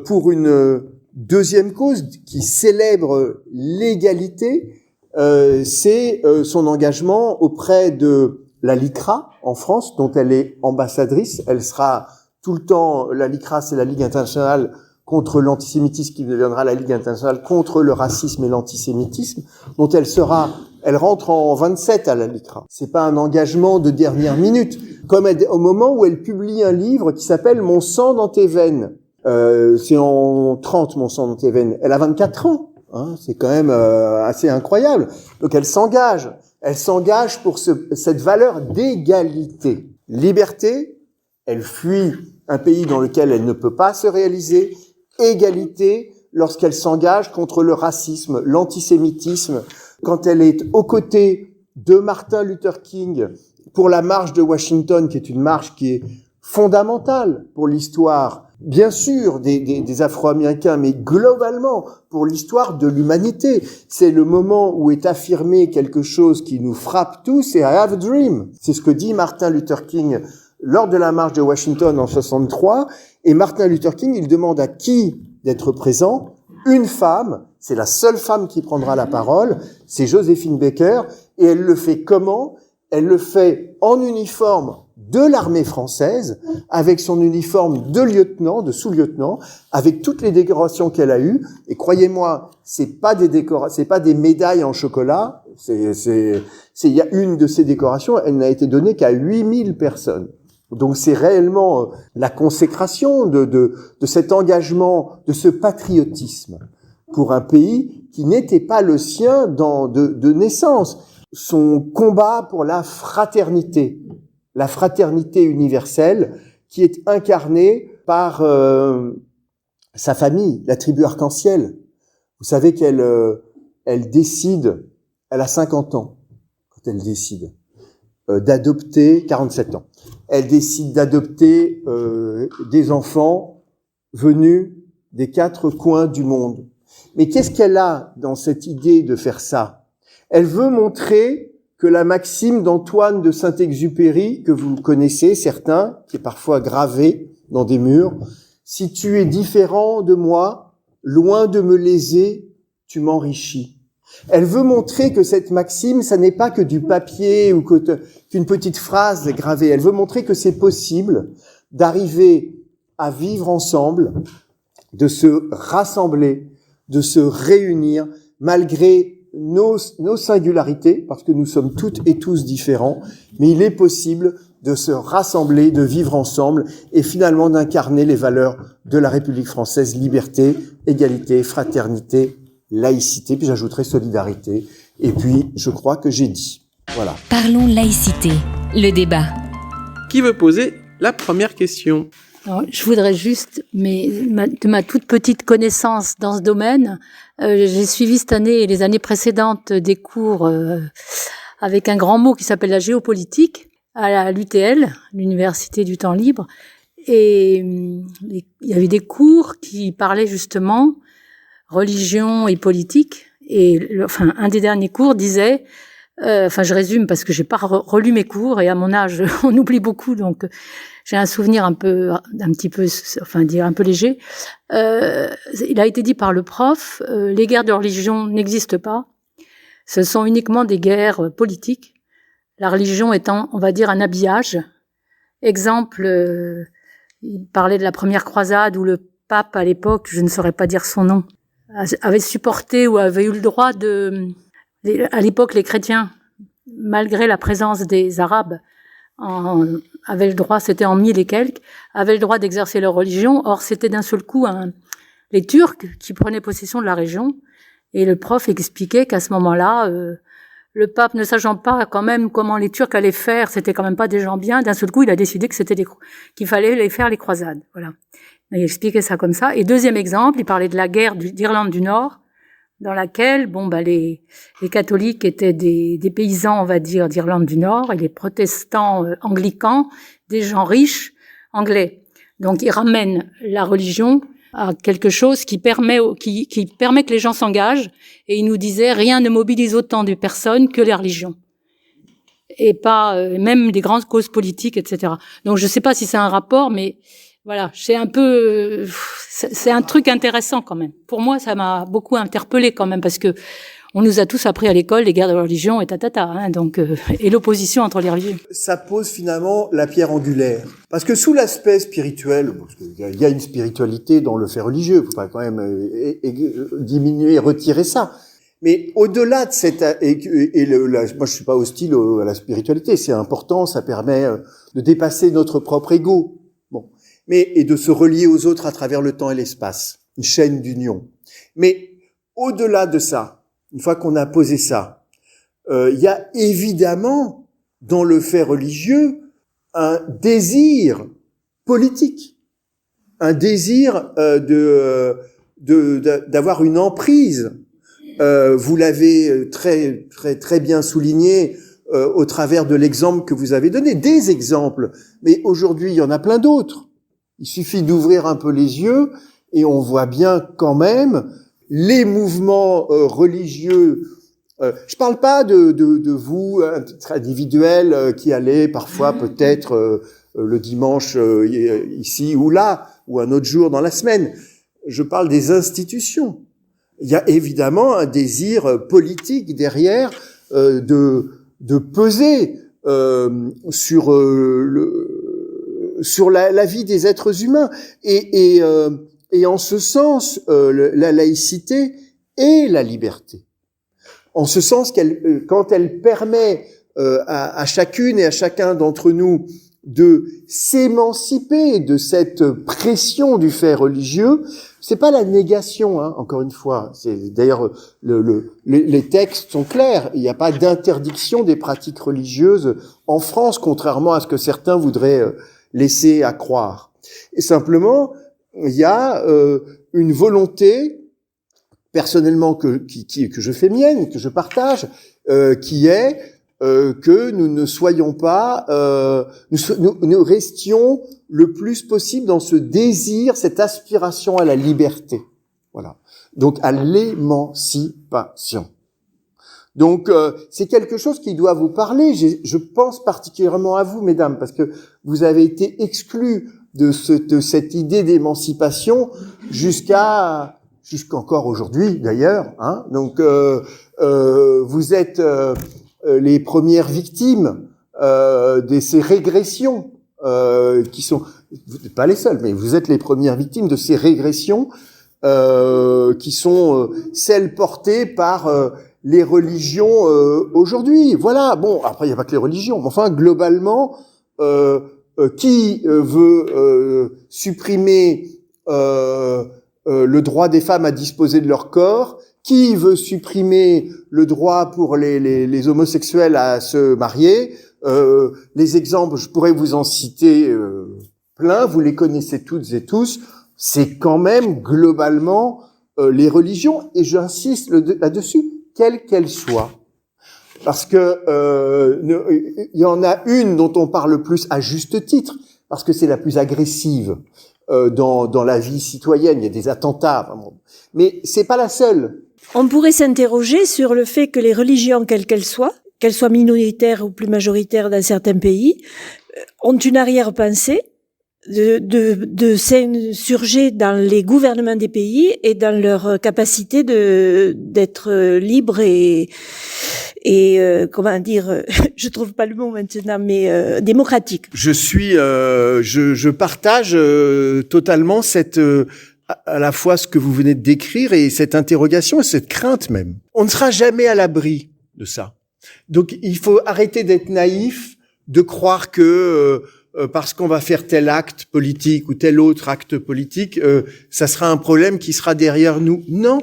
pour une deuxième cause qui célèbre l'égalité, c'est son engagement auprès de la LICRA en France, dont elle est ambassadrice. Elle sera tout le temps, la LICRA, c'est la Ligue internationale contre l'antisémitisme, qui deviendra la Ligue internationale contre le racisme et l'antisémitisme, dont elle rentre en 27 à la LICRA. C'est pas un engagement de dernière minute, comme au moment où elle publie un livre qui s'appelle Mon sang dans tes veines. C'est en 30, Mon sang dans tes veines. Elle a 24 ans, hein, c'est quand même assez incroyable. Donc elle s'engage pour cette valeur d'égalité. Liberté, elle fuit un pays dans lequel elle ne peut pas se réaliser. Égalité, lorsqu'elle s'engage contre le racisme, l'antisémitisme, quand elle est aux côtés de Martin Luther King pour la marche de Washington, qui est une marche qui est fondamentale pour l'histoire, bien sûr, des Afro-Américains, mais globalement pour l'histoire de l'humanité. C'est le moment où est affirmé quelque chose qui nous frappe tous, c'est « I have a dream ». C'est ce que dit Martin Luther King lors de la marche de Washington en 63. Et Martin Luther King, il demande à qui d'être présent? Une femme, c'est la seule femme qui prendra la parole, c'est Joséphine Baker, et elle le fait comment? Elle le fait en uniforme de l'armée française, avec son uniforme de lieutenant, de sous-lieutenant, avec toutes les décorations qu'elle a eues. Et croyez-moi, c'est pas des médailles en chocolat. Il y a une de ces décorations, elle n'a été donnée qu'à 8000 personnes. Donc c'est réellement la consécration de cet engagement, de ce patriotisme pour un pays qui n'était pas le sien de naissance. Son combat pour la fraternité universelle qui est incarnée par sa famille, la tribu Arc-en-Ciel. Vous savez elle décide, elle a 50 ans quand elle décide d'adopter, 47 ans. Elle décide d'adopter des enfants venus des 4 coins du monde. Mais qu'est-ce qu'elle a dans cette idée de faire ça? Elle veut montrer que la maxime d'Antoine de Saint-Exupéry, que vous connaissez certains, qui est parfois gravée dans des murs, « Si tu es différent de moi, loin de me léser, tu m'enrichis ». Elle veut montrer que cette maxime, ça n'est pas que du papier ou qu'une petite phrase gravée. Elle veut montrer que c'est possible d'arriver à vivre ensemble, de se rassembler, de se réunir, malgré nos singularités, parce que nous sommes toutes et tous différents, mais il est possible de se rassembler, de vivre ensemble et finalement d'incarner les valeurs de la République française, liberté, égalité, fraternité, laïcité, puis j'ajouterai solidarité, et puis je crois que j'ai dit. Voilà. Parlons laïcité, le débat. Qui veut poser la première question? Alors, je voudrais juste, de ma toute petite connaissance dans ce domaine, j'ai suivi cette année et les années précédentes des cours avec un grand mot qui s'appelle la géopolitique à l'UTL, l'Université du Temps Libre, et il y avait des cours qui parlaient justement religion et politique, et un des derniers cours disait, je résume parce que j'ai pas relu mes cours et à mon âge on oublie beaucoup, donc j'ai un souvenir un peu léger. Il a été dit par le prof, les guerres de religion n'existent pas, ce sont uniquement des guerres politiques, la religion étant, on va dire, un habillage. Exemple, il parlait de la première croisade où le pape à l'époque, je ne saurais pas dire son nom, avait supporté ou avait eu le droit à l'époque les chrétiens, malgré la présence des Arabes, avaient le droit, c'était en 1000 et quelques, avaient le droit d'exercer leur religion. Or, c'était d'un seul coup les Turcs qui prenaient possession de la région. Et le prof expliquait qu'à ce moment-là, le pape, ne sachant pas quand même comment les Turcs allaient faire, c'était quand même pas des gens bien, d'un seul coup, il a décidé qu'il fallait les faire les croisades. Voilà. Il expliquait ça comme ça. Et deuxième exemple, il parlait de la guerre d'Irlande du Nord, dans laquelle, les catholiques étaient des paysans, on va dire, d'Irlande du Nord, et les protestants anglicans, des gens riches anglais. Donc, ils ramènent la religion à quelque chose qui permet que les gens s'engagent. Et ils nous disaient, rien ne mobilise autant de personnes que la religion. Et pas, même des grandes causes politiques, etc. Donc, je sais pas si c'est un rapport, mais voilà, c'est un truc intéressant quand même. Pour moi, ça m'a beaucoup interpellée quand même, parce que on nous a tous appris à l'école les guerres de religion et donc et l'opposition entre les religions. Ça pose finalement la pierre angulaire, parce que sous l'aspect spirituel, parce qu'il y a une spiritualité dans le fait religieux, faut pas quand même diminuer, retirer ça. Mais au-delà de cette moi je suis pas hostile à la spiritualité, c'est important, ça permet de dépasser notre propre ego. Bon, et de se relier aux autres à travers le temps et l'espace, une chaîne d'union. Mais au-delà de ça, une fois qu'on a posé ça, il y a évidemment dans le fait religieux un désir politique, un désir d'avoir une emprise. Vous l'avez très très très bien souligné au travers de l'exemple que vous avez donné, des exemples. Mais aujourd'hui, il y en a plein d'autres. Il suffit d'ouvrir un peu les yeux et on voit bien quand même les mouvements religieux. Je parle pas de vous, individuels, qui allez parfois peut-être le dimanche ici ou là, ou un autre jour dans la semaine. Je parle des institutions. Il y a évidemment un désir politique derrière de peser sur la vie des êtres humains et en ce sens la laïcité est la liberté, en ce sens quand elle permet à chacune et à chacun d'entre nous de s'émanciper de cette pression du fait religieux. C'est pas la négation, encore une fois. C'est d'ailleurs les textes sont clairs. Il n'y a pas d'interdiction des pratiques religieuses en France, contrairement à ce que certains voudraient laisser à croire. Et simplement, il y a une volonté, personnellement que je fais mienne, que je partage, qui est que nous ne soyons pas, nous restions le plus possible dans ce désir, cette aspiration à la liberté. Voilà. Donc à l'émancipation. Donc c'est quelque chose qui doit vous parler. Je pense particulièrement à vous, mesdames, parce que vous avez été exclues de cette idée d'émancipation jusqu'encore aujourd'hui d'ailleurs. Donc vous êtes les premières victimes de ces régressions qui sont, vous n'êtes pas les seules, mais vous êtes les premières victimes de ces régressions qui sont celles portées par les religions aujourd'hui. Voilà. Bon, après il n'y a pas que les religions, mais enfin globalement, qui veut supprimer le droit des femmes à disposer de leur corps? Qui veut supprimer le droit pour les homosexuels à se marier? Les exemples, je pourrais vous en citer plein, vous les connaissez toutes et tous. C'est quand même globalement les religions, et j'insiste là-dessus, quelles qu'elles soient. Parce que il y en a une dont on parle plus à juste titre, parce que c'est la plus agressive dans la vie citoyenne. Il y a des attentats, vraiment. Mais c'est pas la seule. On pourrait s'interroger sur le fait que les religions, quelles qu'elles soient minoritaires ou plus majoritaires dans certains pays, ont une arrière-pensée de s'insurger dans les gouvernements des pays et dans leur capacité d'être libres et comment dire, je trouve pas le mot maintenant, mais démocratique. Je partage totalement cette à la fois ce que vous venez de décrire et cette interrogation et cette crainte même. On ne sera jamais à l'abri de ça. Donc il faut arrêter d'être naïf, de croire que parce qu'on va faire tel acte politique ou tel autre acte politique, ça sera un problème qui sera derrière nous. Non,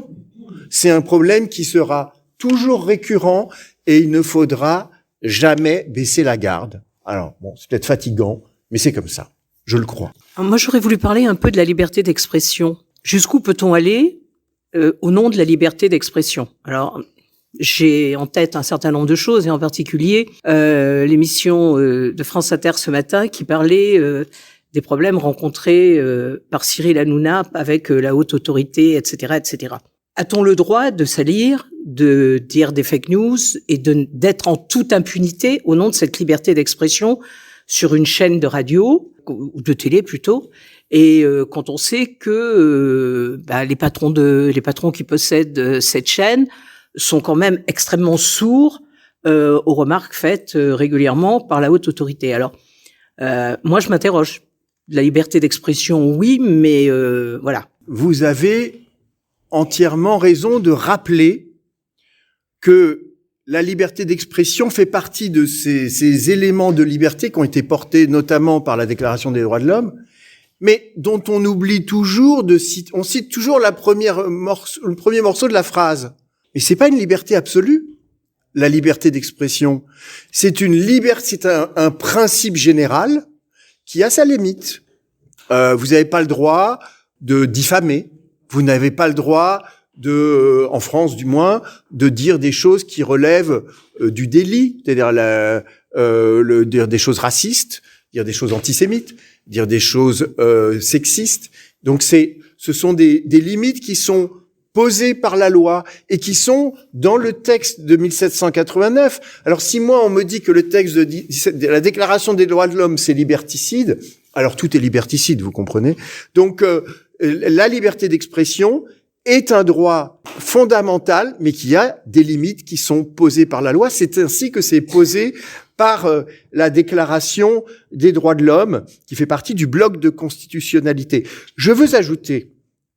c'est un problème qui sera toujours récurrent et il ne faudra jamais baisser la garde. Alors bon, c'est peut-être fatigant, mais c'est comme ça. Je le crois. Moi, j'aurais voulu parler un peu de la liberté d'expression. Jusqu'où peut-on aller au nom de la liberté d'expression. Alors, j'ai en tête un certain nombre de choses, et en particulier l'émission de France Inter ce matin qui parlait des problèmes rencontrés par Cyril Hanouna avec la haute autorité, etc., etc. A-t-on le droit de salir, de dire des fake news et d'être en toute impunité au nom de cette liberté d'expression sur une chaîne de radio, ou de télé plutôt, et quand on sait que les patrons qui possèdent cette chaîne sont quand même extrêmement sourds aux remarques faites régulièrement par la haute autorité. Alors, moi, je m'interroge. La liberté d'expression, oui, mais voilà. Vous avez entièrement raison de rappeler que la liberté d'expression fait partie de ces éléments de liberté qui ont été portés notamment par la Déclaration des droits de l'homme, mais dont on oublie toujours on cite toujours le premier morceau de la phrase. Mais c'est pas une liberté absolue, la liberté d'expression. C'est un principe général qui a sa limite. Vous n'avez pas le droit de diffamer. Vous n'avez pas le droit en France du moins, de dire des choses qui relèvent du délit, c'est-à-dire dire des choses racistes, dire des choses antisémites, dire des choses sexistes. Donc ce sont des limites qui sont posées par la loi et qui sont dans le texte de 1789. Alors si moi on me dit que le texte de la Déclaration des droits de l'homme c'est liberticide, alors tout est liberticide, vous comprenez. Donc la liberté d'expression est un droit fondamental, mais qui a des limites qui sont posées par la loi. C'est ainsi que c'est posé par la Déclaration des droits de l'homme, qui fait partie du bloc de constitutionnalité. Je veux ajouter,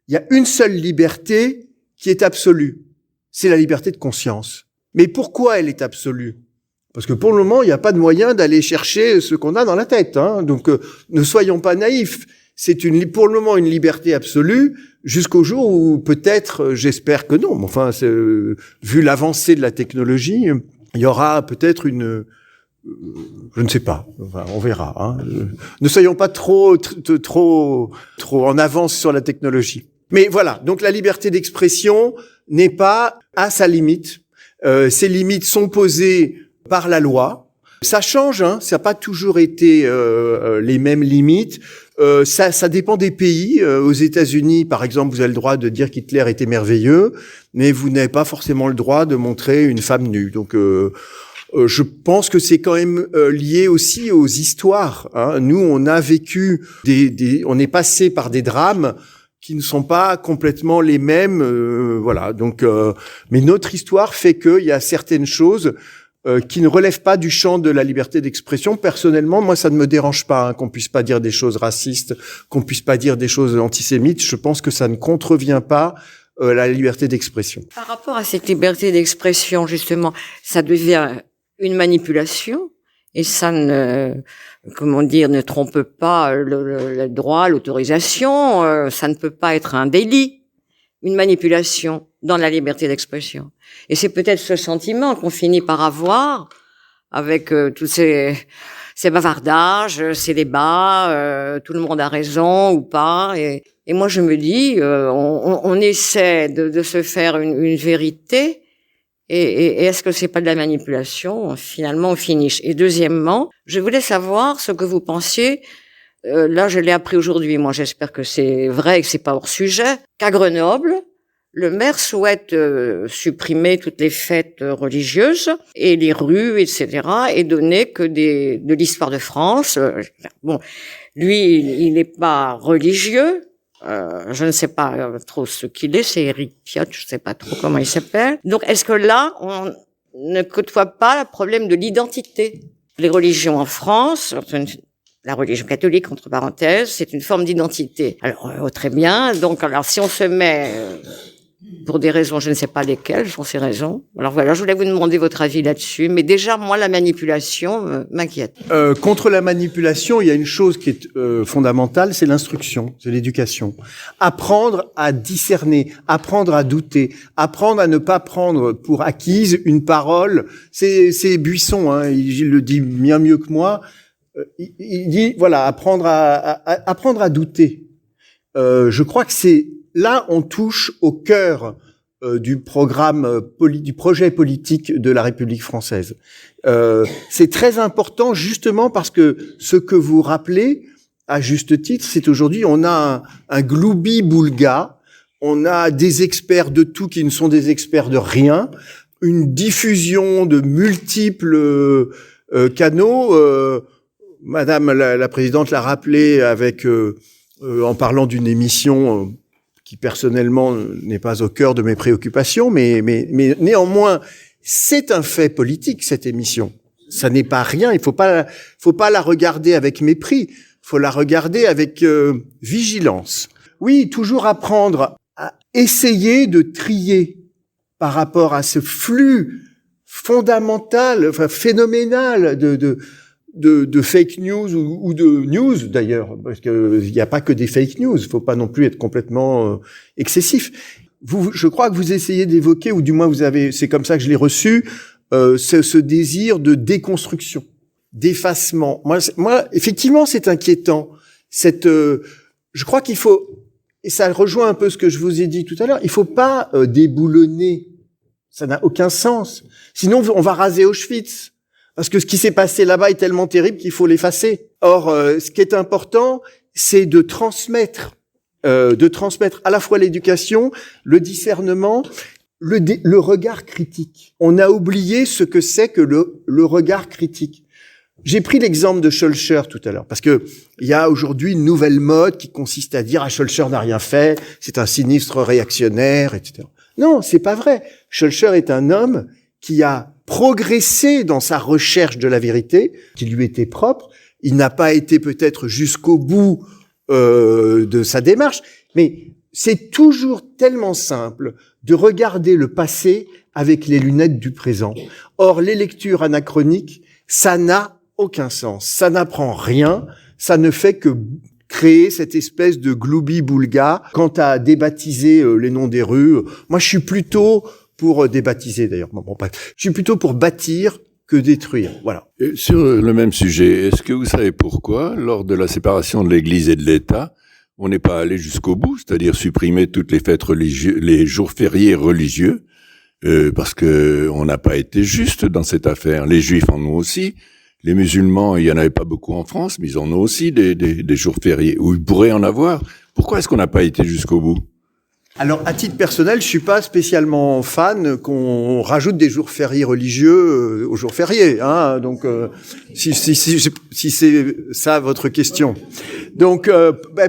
il y a une seule liberté qui est absolue, c'est la liberté de conscience. Mais pourquoi elle est absolue ? Parce que pour le moment, il n'y a pas de moyen d'aller chercher ce qu'on a dans la tête. Donc, ne soyons pas naïfs. C'est pour le moment une liberté absolue, jusqu'au jour où peut-être, j'espère que non, mais enfin, vu l'avancée de la technologie, il y aura peut-être je ne sais pas, enfin, on verra. Ne soyons pas trop en avance sur la technologie. Mais voilà, donc la liberté d'expression n'est pas à sa limite. Ces limites sont posées par la loi. Ça change, ça n'a pas toujours été les mêmes limites. Ça dépend des pays. Aux États-Unis, par exemple, vous avez le droit de dire qu'Hitler était merveilleux, mais vous n'avez pas forcément le droit de montrer une femme nue. Donc, je pense que c'est quand même lié aussi aux histoires. Nous, on a vécu on est passé par des drames qui ne sont pas complètement les mêmes. Voilà. Donc, mais notre histoire fait qu'il y a certaines choses qui ne relèvent pas du champ de la liberté d'expression. Personnellement, moi, ça ne me dérange pas qu'on puisse pas dire des choses racistes, qu'on puisse pas dire des choses antisémites. Je pense que ça ne contrevient pas la liberté d'expression. Par rapport à cette liberté d'expression, justement, ça devient une manipulation et ça ne trompe pas le droit, l'autorisation. Ça ne peut pas être un délit, une manipulation dans la liberté d'expression. Et c'est peut-être ce sentiment qu'on finit par avoir avec tous ces bavardages, ces débats, tout le monde a raison ou pas. Et moi, je me dis, on essaie de se faire une vérité. Et est-ce que c'est pas de la manipulation? Finalement, on finish. Et deuxièmement, je voulais savoir ce que vous pensiez. Là, je l'ai appris aujourd'hui. Moi, j'espère que c'est vrai et que c'est pas hors sujet. Qu'à Grenoble, le maire souhaite supprimer toutes les fêtes religieuses et les rues, etc., et donner que de l'histoire de France. Bon, lui, il n'est pas religieux. Je ne sais pas trop ce qu'il est. C'est Éric Piotte, je ne sais pas trop comment il s'appelle. Donc, est-ce que là, on ne côtoie pas le problème de l'identité? Les religions en France, la religion catholique, entre parenthèses, c'est une forme d'identité. Alors, très bien. Donc, alors, si on se met pour des raisons, je ne sais pas lesquelles sont ces raisons. Alors voilà, je voulais vous demander votre avis là-dessus. Mais déjà, moi, la manipulation m'inquiète. Contre la manipulation, il y a une chose qui est fondamentale, c'est l'instruction, c'est l'éducation. Apprendre à discerner, apprendre à douter, apprendre à ne pas prendre pour acquise une parole. C'est Buisson, il le dit bien mieux que moi. Il dit, voilà, apprendre à douter. Je crois que c'est là, on touche au cœur du programme du projet politique de la République française. C'est très important justement parce que ce que vous rappelez, à juste titre, c'est aujourd'hui on a un gloubi-boulga, on a des experts de tout qui ne sont des experts de rien, une diffusion de multiples canaux. Madame la présidente l'a rappelé avec en parlant d'une émission qui personnellement n'est pas au cœur de mes préoccupations, mais néanmoins c'est un fait politique cette émission. Ça n'est pas rien. Il faut pas la regarder avec mépris. Faut la regarder avec vigilance. Oui, toujours apprendre à essayer de trier par rapport à ce flux fondamental, enfin phénoménal de fake news ou de news d'ailleurs, parce que il n'y a pas que des fake news. Faut pas non plus être complètement excessif. Je crois que vous essayez d'évoquer, ou du moins c'est comme ça que je l'ai reçu, ce désir de déconstruction, d'effacement. Moi, effectivement, c'est inquiétant. Je crois qu'il faut, et ça rejoint un peu ce que je vous ai dit tout à l'heure, il faut pas déboulonner. Ça n'a aucun sens. Sinon, on va raser Auschwitz. Parce que ce qui s'est passé là-bas est tellement terrible qu'il faut l'effacer. Or, ce qui est important, c'est de transmettre à la fois l'éducation, le discernement, le regard critique. On a oublié ce que c'est que le regard critique. J'ai pris l'exemple de Schœlcher tout à l'heure, parce que il y a aujourd'hui une nouvelle mode qui consiste à dire Schœlcher n'a rien fait, c'est un sinistre réactionnaire, etc. Non, c'est pas vrai. Schœlcher est un homme qui a progressé dans sa recherche de la vérité, qui lui était propre. Il n'a pas été peut-être jusqu'au bout de sa démarche, mais c'est toujours tellement simple de regarder le passé avec les lunettes du présent. Or, les lectures anachroniques, ça n'a aucun sens, ça n'apprend rien, ça ne fait que créer cette espèce de gloubi-boulga. Quant à débaptiser les noms des rues, moi je suis plutôt pour débaptiser d'ailleurs. Bon, je suis plutôt pour bâtir que détruire. Voilà. Et sur le même sujet, est-ce que vous savez pourquoi, lors de la séparation de l'Église et de l'État, on n'est pas allé jusqu'au bout, c'est-à-dire supprimer toutes les fêtes religieuses, les jours fériés religieux, parce que on n'a pas été juste dans cette affaire. Les Juifs en ont aussi. Les musulmans, il y en avait pas beaucoup en France, mais ils en ont aussi des jours fériés, ou ils pourraient en avoir. Pourquoi est-ce qu'on n'a pas été jusqu'au bout ? Alors, à titre personnel, je suis pas spécialement fan qu'on rajoute des jours fériés religieux aux jours fériés, hein. Donc, si c'est ça votre question. Donc,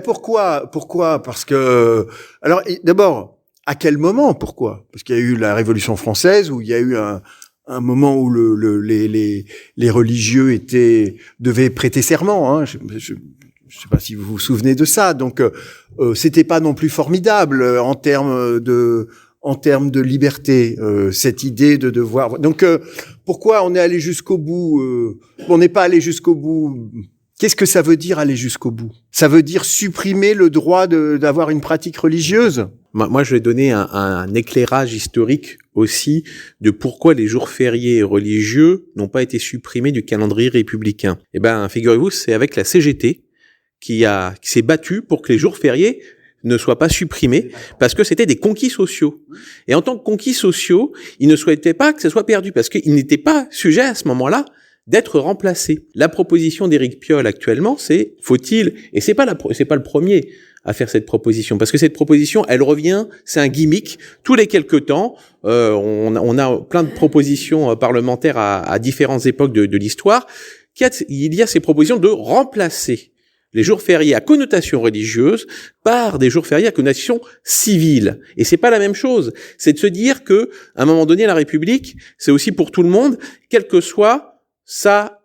pourquoi ? Parce que, alors, d'abord, à quel moment ? Pourquoi ? Parce qu'il y a eu la Révolution française où il y a eu un moment où les religieux devaient prêter serment, hein. Je sais pas si vous vous souvenez de ça. Donc, c'était pas non plus formidable en termes de liberté, cette idée de devoir. Donc, pourquoi on est allé jusqu'au bout On n'est pas allé jusqu'au bout. Qu'est-ce que ça veut dire aller jusqu'au bout ? Ça veut dire supprimer le droit d'avoir une pratique religieuse ? Moi, je vais donner un éclairage historique aussi de pourquoi les jours fériés religieux n'ont pas été supprimés du calendrier républicain. Eh ben, figurez-vous, c'est avec la CGT qui s'est battu pour que les jours fériés ne soient pas supprimés, parce que c'était des conquis sociaux. Et en tant que conquis sociaux, ils ne souhaitaient pas que ça soit perdu, parce qu'ils n'étaient pas sujets à ce moment-là d'être remplacés. La proposition d'Éric Piolle actuellement, c'est faut-il, et c'est pas le premier à faire cette proposition, parce que cette proposition, elle revient, c'est un gimmick. Tous les quelques temps, on a plein de propositions parlementaires à différentes époques de l'histoire. Il y a ces propositions de remplacer les jours fériés à connotation religieuse par des jours fériés à connotation civile. Et c'est pas la même chose. C'est de se dire que, à un moment donné, la République, c'est aussi pour tout le monde, quelle que soit sa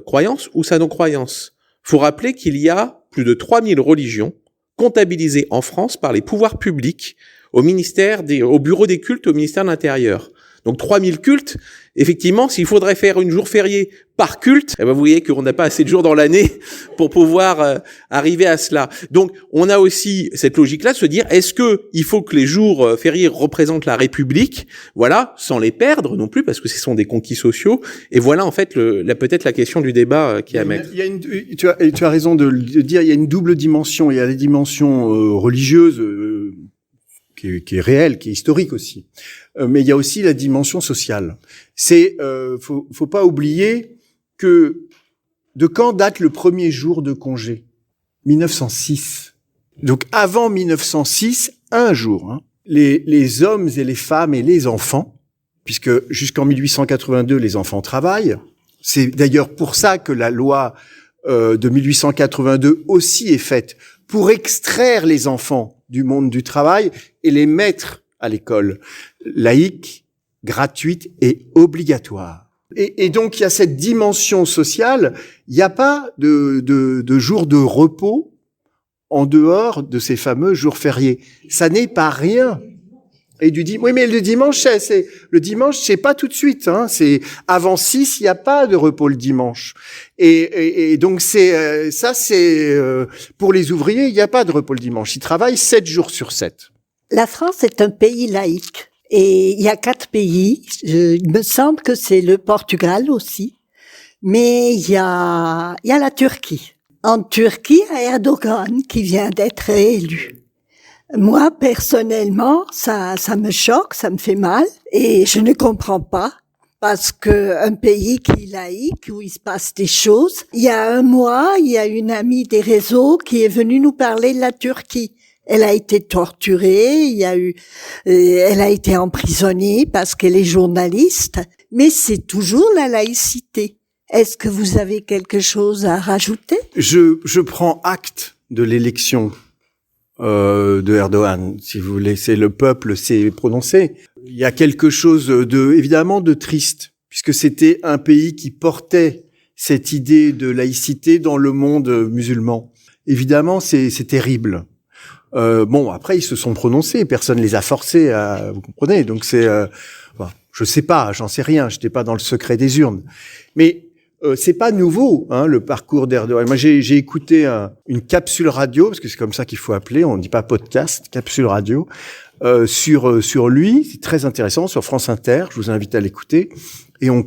croyance ou sa non-croyance. Faut rappeler qu'il y a plus de 3000 religions comptabilisées en France par les pouvoirs publics au bureau des cultes au ministère de l'Intérieur. Donc 3000 cultes, effectivement, s'il faudrait faire une jour férié par culte, vous voyez qu'on n'a pas assez de jours dans l'année pour pouvoir arriver à cela. Donc on a aussi cette logique-là de se dire, est-ce que il faut que les jours fériés représentent la République, voilà, sans les perdre non plus, parce que ce sont des conquis sociaux. Et voilà en fait peut-être la question du débat qui est à mettre. Tu as raison de le dire, il y a une double dimension. Il y a les dimensions religieuses est réelle, qui est historique aussi. Mais il y a aussi la dimension sociale. Faut pas oublier que de quand date le premier jour de congé? 1906. Donc avant 1906, un jour, hein, les hommes et les femmes et les enfants, puisque jusqu'en 1882 les enfants travaillent. C'est d'ailleurs pour ça que la loi de 1882 aussi est faite, pour extraire les enfants du monde du travail et les mettre à l'école laïque, gratuite et obligatoire. Et donc il y a cette dimension sociale. Il n'y a pas de jour de repos en dehors de ces fameux jours fériés. Ça n'est pas rien. Et oui, mais le dimanche, c'est pas tout de suite, hein. C'est avant 6, il n'y a pas de repos le dimanche. Et donc pour les ouvriers, il n'y a pas de repos le dimanche. Ils travaillent 7 jours sur 7. La France est un pays laïque. Et il y a 4 pays. Il me semble que c'est le Portugal aussi. Mais il y a la Turquie. En Turquie, il y a Erdogan qui vient d'être élu. Moi, personnellement, ça me choque, ça me fait mal, et je ne comprends pas, parce que un pays qui est laïque, où il se passe des choses. Il y a un mois, il y a une amie des réseaux qui est venue nous parler de la Turquie. Elle a été torturée, elle a été emprisonnée parce qu'elle est journaliste, mais c'est toujours la laïcité. Est-ce que vous avez quelque chose à rajouter? Je prends acte de l'élection de Erdogan, si vous voulez. C'est le peuple s'est prononcé. Il y a quelque chose évidemment de triste, puisque c'était un pays qui portait cette idée de laïcité dans le monde musulman. Évidemment, c'est terrible. Après, ils se sont prononcés, personne les a forcés vous comprenez. Donc je sais pas, j'en sais rien, j'étais pas dans le secret des urnes. Mais c'est pas nouveau, hein, le parcours d'Erdogan. Moi, j'ai écouté une capsule radio, parce que c'est comme ça qu'il faut appeler, on ne dit pas podcast, capsule radio, sur lui. C'est très intéressant, sur France Inter. Je vous invite à l'écouter. Et on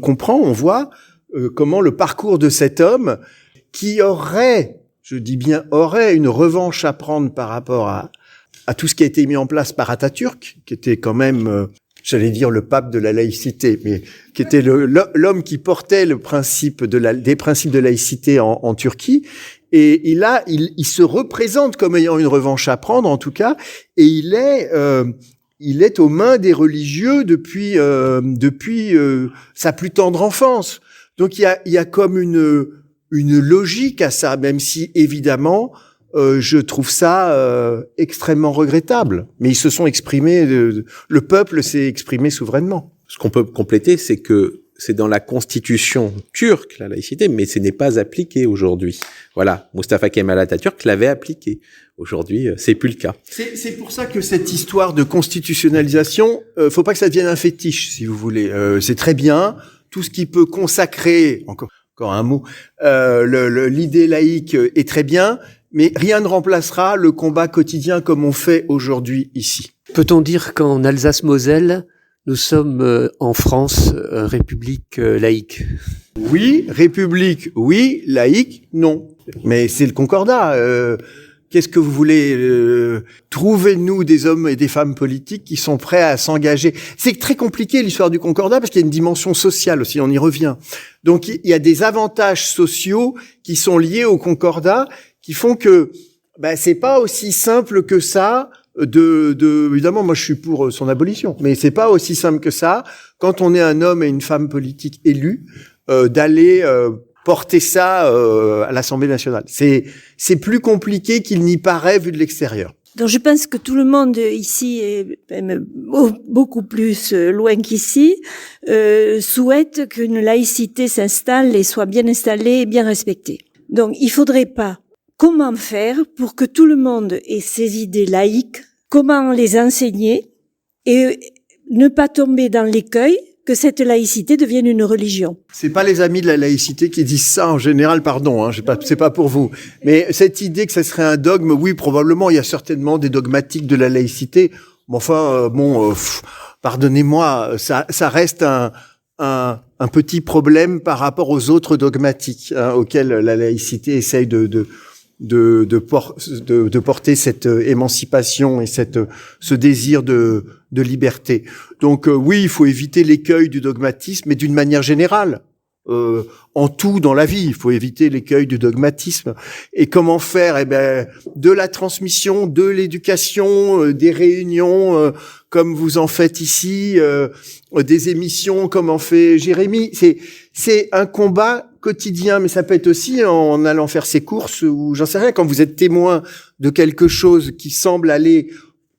voit comment le parcours de cet homme qui aurait, je dis bien aurait, une revanche à prendre par rapport à tout ce qui a été mis en place par Atatürk, qui était quand même j'allais dire le pape de la laïcité, mais qui était l'homme qui portait le principe des principes de laïcité en Turquie. Et il se représente comme ayant une revanche à prendre, en tout cas, et il est aux mains des religieux depuis sa plus tendre enfance. Donc il y a comme une logique à ça, même si évidemment je trouve ça extrêmement regrettable. Mais ils se sont exprimés, le peuple s'est exprimé souverainement. Ce qu'on peut compléter, c'est que c'est dans la constitution turque, la laïcité, mais ce n'est pas appliqué aujourd'hui. Voilà, Mustafa Kemal Atatürk l'avait appliqué. Aujourd'hui, c'est plus le cas. C'est pour ça que cette histoire de constitutionnalisation, faut pas que ça devienne un fétiche, si vous voulez. C'est très bien, tout ce qui peut consacrer, encore un mot, l'idée laïque est très bien, mais rien ne remplacera le combat quotidien comme on fait aujourd'hui ici. Peut-on dire qu'en Alsace-Moselle, nous sommes en France république laïque? Oui, république, oui, laïque, non. Mais c'est le concordat. Qu'est-ce que vous voulez trouvez-nous des hommes et des femmes politiques qui sont prêts à s'engager? C'est très compliqué l'histoire du concordat parce qu'il y a une dimension sociale aussi, on y revient. Donc il y a des avantages sociaux qui sont liés au concordat qui font que c'est pas aussi simple que ça évidemment moi je suis pour son abolition, mais c'est pas aussi simple que ça quand on est un homme et une femme politique élus d'aller porter ça à l'Assemblée nationale. C'est plus compliqué qu'il n'y paraît vu de l'extérieur. Donc je pense que tout le monde ici, et même beaucoup plus loin qu'ici, souhaite qu'une laïcité s'installe et soit bien installée et bien respectée. Donc il faudrait pas. Comment faire pour que tout le monde ait ces idées laïques? Comment les enseigner et ne pas tomber dans l'écueil que cette laïcité devienne une religion? C'est pas les amis de la laïcité qui disent ça en général, pardon, hein, c'est pas pour vous. Mais cette idée que ça serait un dogme, oui, probablement, il y a certainement des dogmatiques de la laïcité. Mais enfin, pardonnez-moi, ça reste un petit problème par rapport aux autres dogmatiques, hein, auxquels la laïcité essaye de de porter cette émancipation et ce désir de liberté. Donc oui, il faut éviter l'écueil du dogmatisme, mais d'une manière générale. En tout dans la vie, il faut éviter l'écueil du dogmatisme. Et comment faire? Eh ben, de la transmission, de l'éducation, des réunions comme vous en faites ici, des émissions comme en fait Jérémy. C'est un combat quotidien, mais ça peut être aussi en allant faire ses courses ou j'en sais rien. Quand vous êtes témoin de quelque chose qui semble aller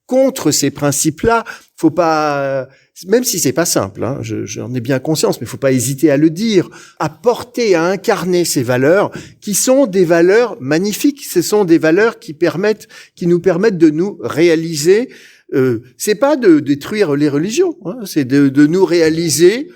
contre ces principes-là, faut pas, même si c'est pas simple, hein, j'en ai bien conscience, mais faut pas hésiter à le dire, à porter, à incarner ces valeurs qui sont des valeurs magnifiques. Ce sont des valeurs qui nous permettent de nous réaliser. C'est pas de détruire les religions, hein, c'est de nous réaliser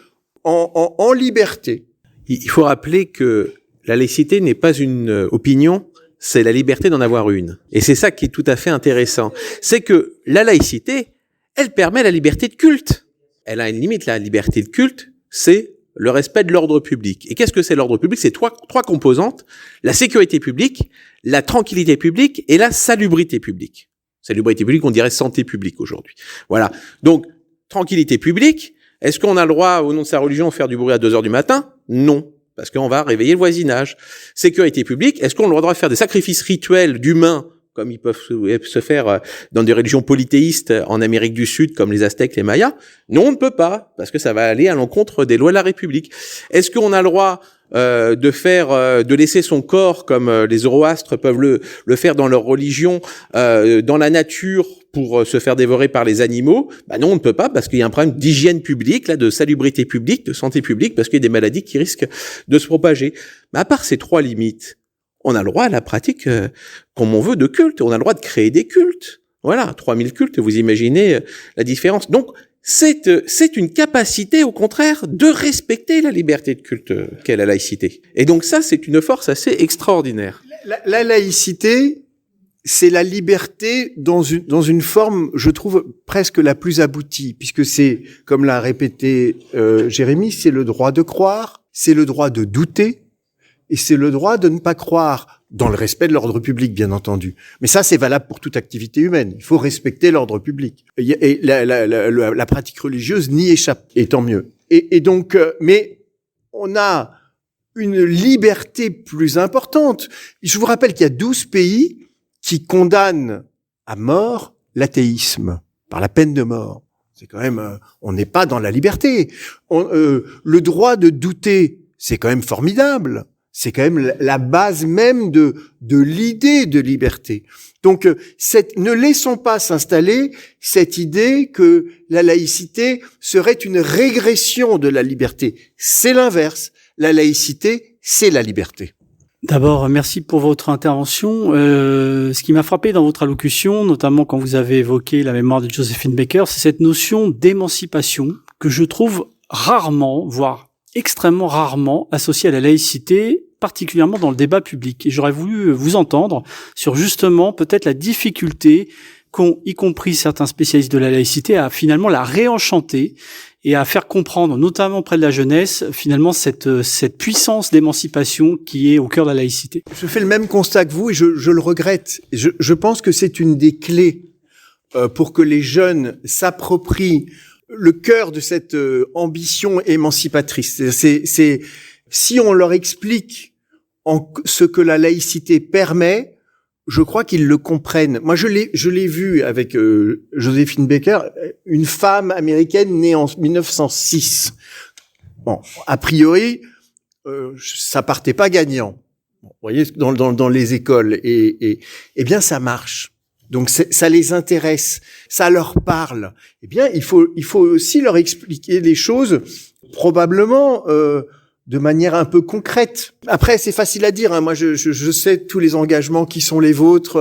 en liberté. Il faut rappeler que la laïcité n'est pas une opinion, c'est la liberté d'en avoir une. Et c'est ça qui est tout à fait intéressant. C'est que la laïcité, elle permet la liberté de culte. Elle a une limite, la liberté de culte, c'est le respect de l'ordre public. Et qu'est-ce que c'est l'ordre public? C'est trois composantes: la sécurité publique, la tranquillité publique et la salubrité publique. Salubrité publique, on dirait santé publique aujourd'hui. Voilà. Donc, tranquillité publique. Est-ce qu'on a le droit, au nom de sa religion, de faire du bruit à 2h du matin? Non. Parce qu'on va réveiller le voisinage. Sécurité publique. Est-ce qu'on a le droit de faire des sacrifices rituels d'humains, comme ils peuvent se faire dans des religions polythéistes en Amérique du Sud, comme les Aztèques, les Mayas? Non, on ne peut pas, parce que ça va aller à l'encontre des lois de la République. Est-ce qu'on a le droit de laisser son corps, comme les zoroastres peuvent le faire dans leur religion, dans la nature pour se faire dévorer par les animaux? Bah non, on ne peut pas, parce qu'il y a un problème d'hygiène publique, là, de salubrité publique, de santé publique, parce qu'il y a des maladies qui risquent de se propager. Mais à part ces trois limites, on a le droit à la pratique, comme on veut, de culte. On a le droit de créer des cultes. Voilà, 3000 cultes, vous imaginez la différence. Donc, c'est une capacité, au contraire, de respecter la liberté de culte qu'est la laïcité. Et donc ça, c'est une force assez extraordinaire. La laïcité, c'est la liberté dans une forme, je trouve, presque la plus aboutie, puisque c'est, comme l'a répété Jérémy, c'est le droit de croire, c'est le droit de douter, et c'est le droit de ne pas croire, dans le respect de l'ordre public, bien entendu. Mais ça, c'est valable pour toute activité humaine. Il faut respecter l'ordre public. Et la pratique religieuse n'y échappe, et tant mieux. Et donc, mais on a une liberté plus importante. Je vous rappelle qu'il y a 12 pays qui condamnent à mort l'athéisme, par la peine de mort. C'est quand même, on n'est pas dans la liberté. Le droit de douter, c'est quand même formidable. C'est quand même la base même de l'idée de liberté. Donc, ne laissons pas s'installer cette idée que la laïcité serait une régression de la liberté. C'est l'inverse. La laïcité, c'est la liberté. D'abord, merci pour votre intervention. Ce qui m'a frappé dans votre allocution, notamment quand vous avez évoqué la mémoire de Josephine Baker, c'est cette notion d'émancipation que je trouve rarement, voire extrêmement rarement, associée à la laïcité, particulièrement dans le débat public. Et j'aurais voulu vous entendre sur justement peut-être la difficulté qu'ont, y compris certains spécialistes de la laïcité, à finalement la réenchanter et à faire comprendre, notamment auprès de la jeunesse, finalement cette puissance d'émancipation qui est au cœur de la laïcité. Je fais le même constat que vous et je le regrette. Je pense que c'est une des clés pour que les jeunes s'approprient le cœur de cette ambition émancipatrice. C'est si on leur explique ce que la laïcité permet, je crois qu'ils le comprennent. Moi, je l'ai vu avec Josephine Baker, une femme américaine née en 1906. Bon, a priori, ça partait pas gagnant. Bon, vous voyez, dans les écoles, et bien ça marche. Donc ça les intéresse, ça leur parle. Eh bien, il faut aussi leur expliquer les choses, probablement de manière un peu concrète. Après, c'est facile à dire. Hein. Moi, je sais tous les engagements qui sont les vôtres.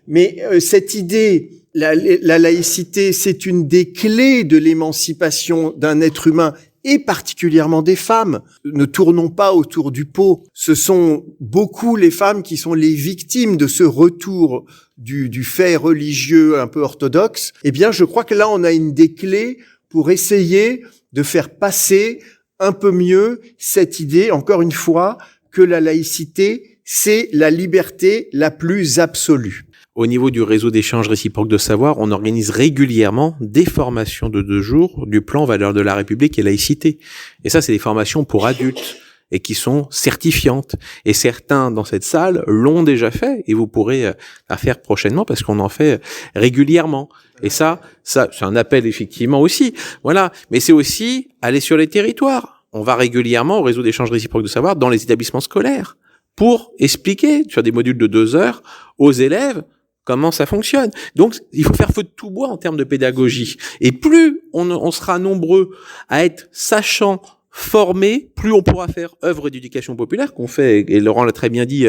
Mais cette idée, la laïcité, c'est une des clés de l'émancipation d'un être humain, et particulièrement des femmes. Ne tournons pas autour du pot. Ce sont beaucoup les femmes qui sont les victimes de ce retour du fait religieux un peu orthodoxe. Eh bien, je crois que là, on a une des clés pour essayer de faire passer un peu mieux cette idée, encore une fois, que la laïcité, c'est la liberté la plus absolue. Au niveau du réseau d'échange réciproque de savoir, on organise régulièrement des formations de 2 jours du plan Valeurs de la République et laïcité. Et ça, c'est des formations pour adultes et qui sont certifiantes. Et certains dans cette salle l'ont déjà fait et vous pourrez la faire prochainement parce qu'on en fait régulièrement. Et ça, c'est un appel effectivement aussi. Voilà. Mais c'est aussi aller sur les territoires. On va régulièrement au réseau d'échange réciproque de savoir dans les établissements scolaires pour expliquer sur des modules de 2 heures aux élèves comment ça fonctionne. Donc, il faut faire feu de tout bois en termes de pédagogie. Et plus on sera nombreux à être sachants, formés, plus on pourra faire œuvre d'éducation populaire, qu'on fait, et Laurent l'a très bien dit,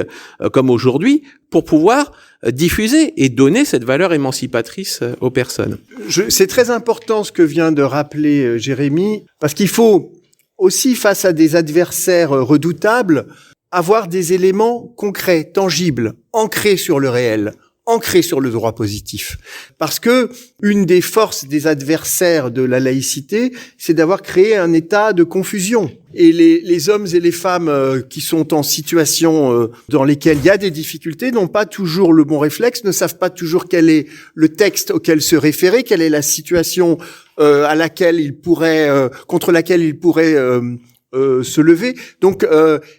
comme aujourd'hui, pour pouvoir diffuser et donner cette valeur émancipatrice aux personnes. C'est très important ce que vient de rappeler Jérémy, parce qu'il faut aussi, face à des adversaires redoutables, avoir des éléments concrets, tangibles, ancrés sur le réel, ancré sur le droit positif. Parce que une des forces des adversaires de la laïcité, c'est d'avoir créé un état de confusion. Et les hommes et les femmes qui sont en situation dans lesquelles il y a des difficultés n'ont pas toujours le bon réflexe, ne savent pas toujours quel est le texte auquel se référer, quelle est la situation à laquelle ils pourraient, contre laquelle ils pourraient se lever. Donc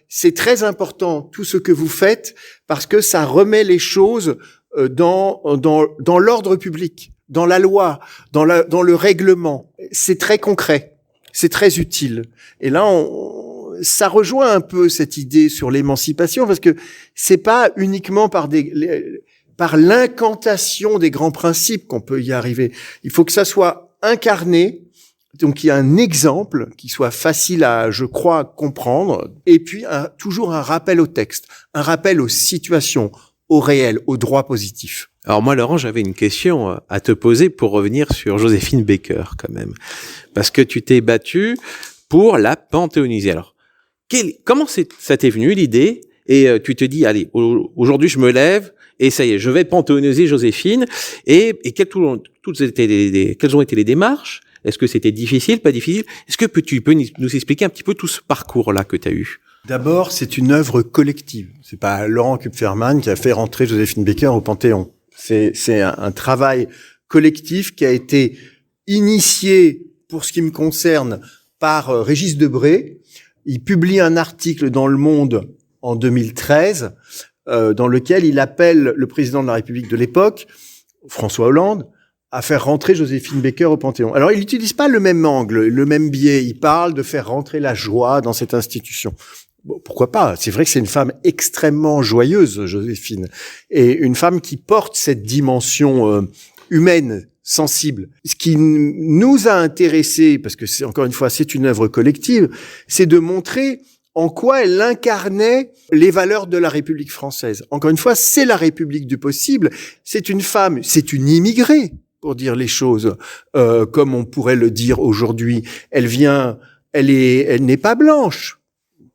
c'est très important tout ce que vous faites parce que ça remet les choses dans l'ordre public, dans la loi, dans le règlement. C'est très concret, c'est très utile. Et là, ça rejoint un peu cette idée sur l'émancipation, parce que c'est pas uniquement par l'incantation des grands principes qu'on peut y arriver. Il faut que ça soit incarné. Donc il y a un exemple qui soit facile à, je crois, comprendre, et puis toujours un rappel au texte, un rappel aux situations, au réel, au droit positif. Alors moi, Laurent, j'avais une question à te poser pour revenir sur Joséphine Baker, quand même. Parce que tu t'es battu pour la panthéoniser. Alors, comment ça t'est venu, l'idée? Et tu te dis, allez, aujourd'hui, je me lève, et ça y est, je vais panthéoniser Joséphine. Et quelles ont été les démarches? Est-ce que c'était difficile, pas difficile? Est-ce que tu peux nous expliquer un petit peu tout ce parcours-là que tu as eu? D'abord, c'est une œuvre collective. C'est pas Laurent Kupferman qui a fait rentrer Joséphine Baker au Panthéon. C'est un travail collectif qui a été initié, pour ce qui me concerne, par Régis Debray. Il publie un article dans Le Monde en 2013, dans lequel il appelle le président de la République de l'époque, François Hollande, à faire rentrer Joséphine Baker au Panthéon. Alors, il n'utilise pas le même angle, le même biais. Il parle de faire rentrer la joie dans cette institution. Bon, pourquoi pas? C'est vrai que c'est une femme extrêmement joyeuse, Joséphine, et une femme qui porte cette dimension humaine, sensible. Ce qui nous a intéressés, parce que encore une fois, c'est une œuvre collective, c'est de montrer en quoi elle incarnait les valeurs de la République française. Encore une fois, c'est la République du possible. C'est une femme, c'est une immigrée, pour dire les choses comme on pourrait le dire aujourd'hui. Elle n'est pas blanche,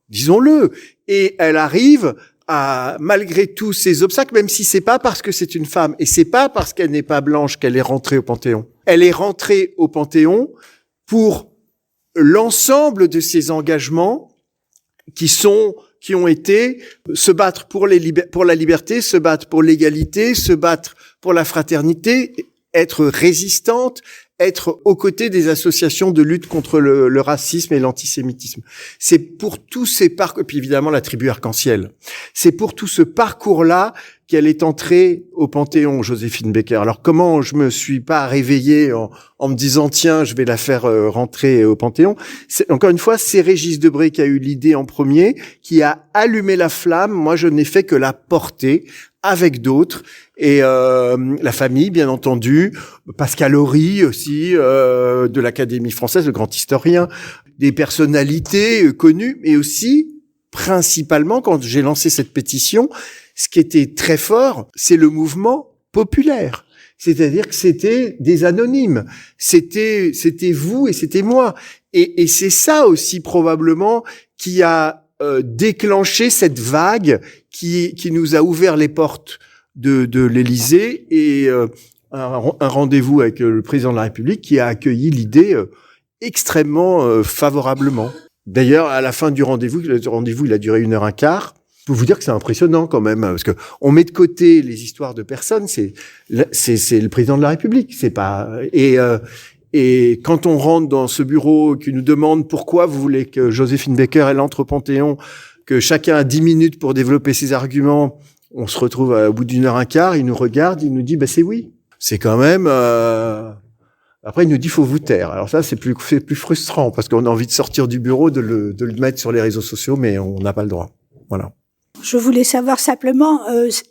disons-le, et elle arrive à, malgré tous ces obstacles, même si c'est pas parce que c'est une femme, et c'est pas parce qu'elle n'est pas blanche qu'elle est rentrée au Panthéon. Elle est rentrée au Panthéon pour l'ensemble de ses engagements qui ont été se battre pour la liberté, se battre pour l'égalité, se battre pour la fraternité, être résistante, être aux côtés des associations de lutte contre le racisme et l'antisémitisme. C'est pour tous ces parcours, et puis évidemment la tribu arc-en-ciel. C'est pour tout ce parcours-là qu'elle est entrée au Panthéon, Joséphine Baker. Alors comment je me suis pas réveillé en me disant tiens, je vais la faire rentrer au Panthéon. Encore une fois, c'est Régis Debray qui a eu l'idée en premier, qui a allumé la flamme. Moi, je n'ai fait que la porter avec d'autres. Et la famille, bien entendu, Pascal Horry aussi, de l'Académie française, le grand historien, des personnalités connues, mais aussi, principalement, quand j'ai lancé cette pétition, ce qui était très fort, c'est le mouvement populaire. C'est-à-dire que c'était des anonymes. C'était vous et c'était moi. Et c'est ça aussi, probablement, qui a déclenché cette vague qui nous a ouvert les portes de l'Élysée et un rendez-vous avec le président de la République qui a accueilli l'idée extrêmement favorablement. D'ailleurs, à la fin du rendez-vous, il a duré 1h15. Je peux vous dire que c'est impressionnant quand même, parce que on met de côté les histoires de personnes. C'est le président de la République. C'est pas et quand on rentre dans ce bureau, qui nous demande pourquoi vous voulez que Joséphine Baker elle entre au Panthéon, que chacun a 10 minutes pour développer ses arguments, on se retrouve au bout d'1h15. Il nous regarde, il nous dit c'est oui. C'est quand même. Après, il nous dit faut vous taire. Alors ça, c'est plus frustrant parce qu'on a envie de sortir du bureau, de le mettre sur les réseaux sociaux, mais on n'a pas le droit. Voilà. Je voulais savoir simplement,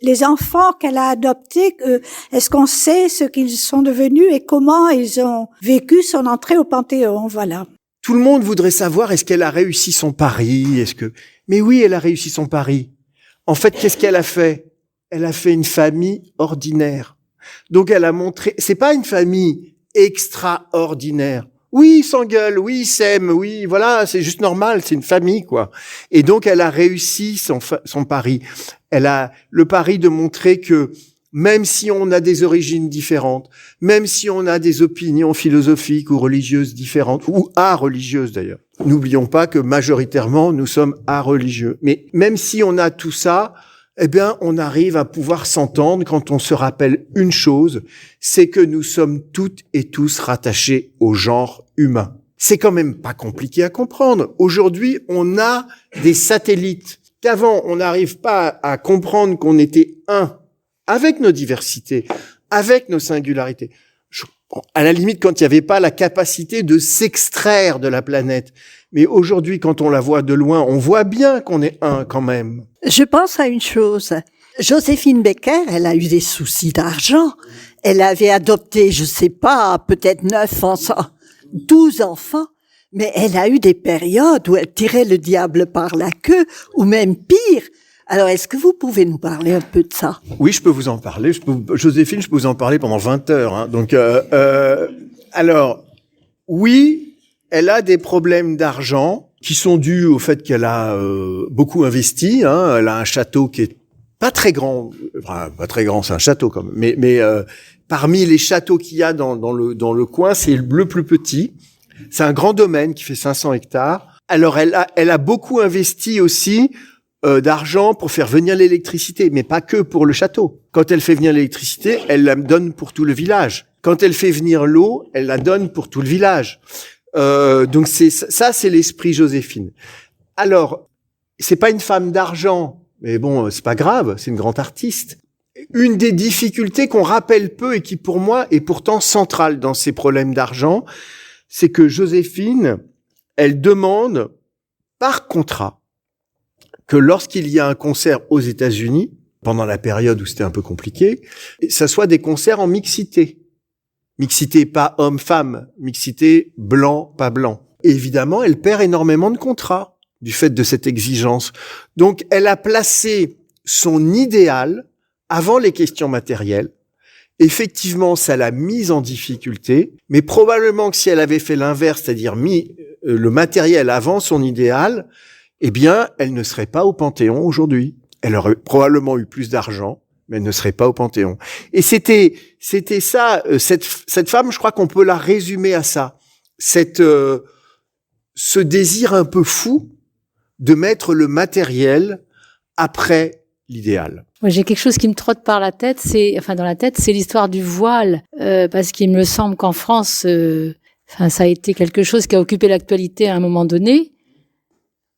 les enfants qu'elle a adoptés, est-ce qu'on sait ce qu'ils sont devenus et comment ils ont vécu son entrée au Panthéon, voilà. Tout le monde voudrait savoir, est-ce qu'elle a réussi son pari, mais oui, elle a réussi son pari. En fait, qu'est-ce qu'elle a fait? Elle a fait une famille ordinaire. Donc elle a montré, c'est pas une famille extraordinaire. Oui, ils s'engueulent, oui, ils s'aiment, oui, voilà, c'est juste normal, c'est une famille, quoi. Et donc, elle a réussi son pari. Elle a le pari de montrer que même si on a des origines différentes, même si on a des opinions philosophiques ou religieuses différentes, ou a-religieuses d'ailleurs, n'oublions pas que majoritairement, nous sommes a-religieux. Mais même si on a tout ça, eh bien, on arrive à pouvoir s'entendre quand on se rappelle une chose, c'est que nous sommes toutes et tous rattachés au genre humain. C'est quand même pas compliqué à comprendre. Aujourd'hui, on a des satellites qu'avant, on n'arrive pas à comprendre qu'on était un, avec nos diversités, avec nos singularités. À la limite, quand il n'y avait pas la capacité de s'extraire de la planète. Mais aujourd'hui, quand on la voit de loin, on voit bien qu'on est un quand même. Je pense à une chose. Joséphine Baker, elle a eu des soucis d'argent. Elle avait adopté, je sais pas, peut-être 12 enfants. Mais elle a eu des périodes où elle tirait le diable par la queue, ou même pire. Alors, est-ce que vous pouvez nous parler un peu de ça? Oui, je peux vous en parler. Joséphine, je peux vous en parler pendant 20 heures. Hein. Donc, alors, oui, elle a des problèmes d'argent qui sont dus au fait qu'elle a beaucoup investi. Hein. Elle a un château qui est pas très grand. Enfin, pas très grand, c'est un château quand même. Mais parmi les châteaux qu'il y a dans le coin, c'est le plus petit. C'est un grand domaine qui fait 500 hectares. Alors, elle a beaucoup investi aussi d'argent pour faire venir l'électricité, mais pas que pour le château. Quand elle fait venir l'électricité, elle la donne pour tout le village. Quand elle fait venir l'eau, elle la donne pour tout le village. Donc c'est l'esprit Joséphine. Alors, c'est pas une femme d'argent, mais bon, c'est pas grave, c'est une grande artiste. Une des difficultés qu'on rappelle peu et qui pour moi est pourtant centrale dans ces problèmes d'argent, c'est que Joséphine, elle demande par contrat que lorsqu'il y a un concert aux États-Unis, pendant la période où c'était un peu compliqué, ça soit des concerts en mixité. Mixité pas homme-femme, mixité blanc, pas blanc. Et évidemment, elle perd énormément de contrats du fait de cette exigence. Donc, elle a placé son idéal avant les questions matérielles. Effectivement, ça l'a mise en difficulté, mais probablement que si elle avait fait l'inverse, c'est-à-dire mis le matériel avant son idéal, eh bien, elle ne serait pas au Panthéon aujourd'hui. Elle aurait probablement eu plus d'argent, mais elle ne serait pas au Panthéon. Et c'était ça, cette femme, je crois qu'on peut la résumer à ça. Ce désir un peu fou de mettre le matériel après l'idéal. Moi, j'ai quelque chose qui me trotte dans la tête, c'est l'histoire du voile, parce qu'il me semble qu'en France, ça a été quelque chose qui a occupé l'actualité à un moment donné.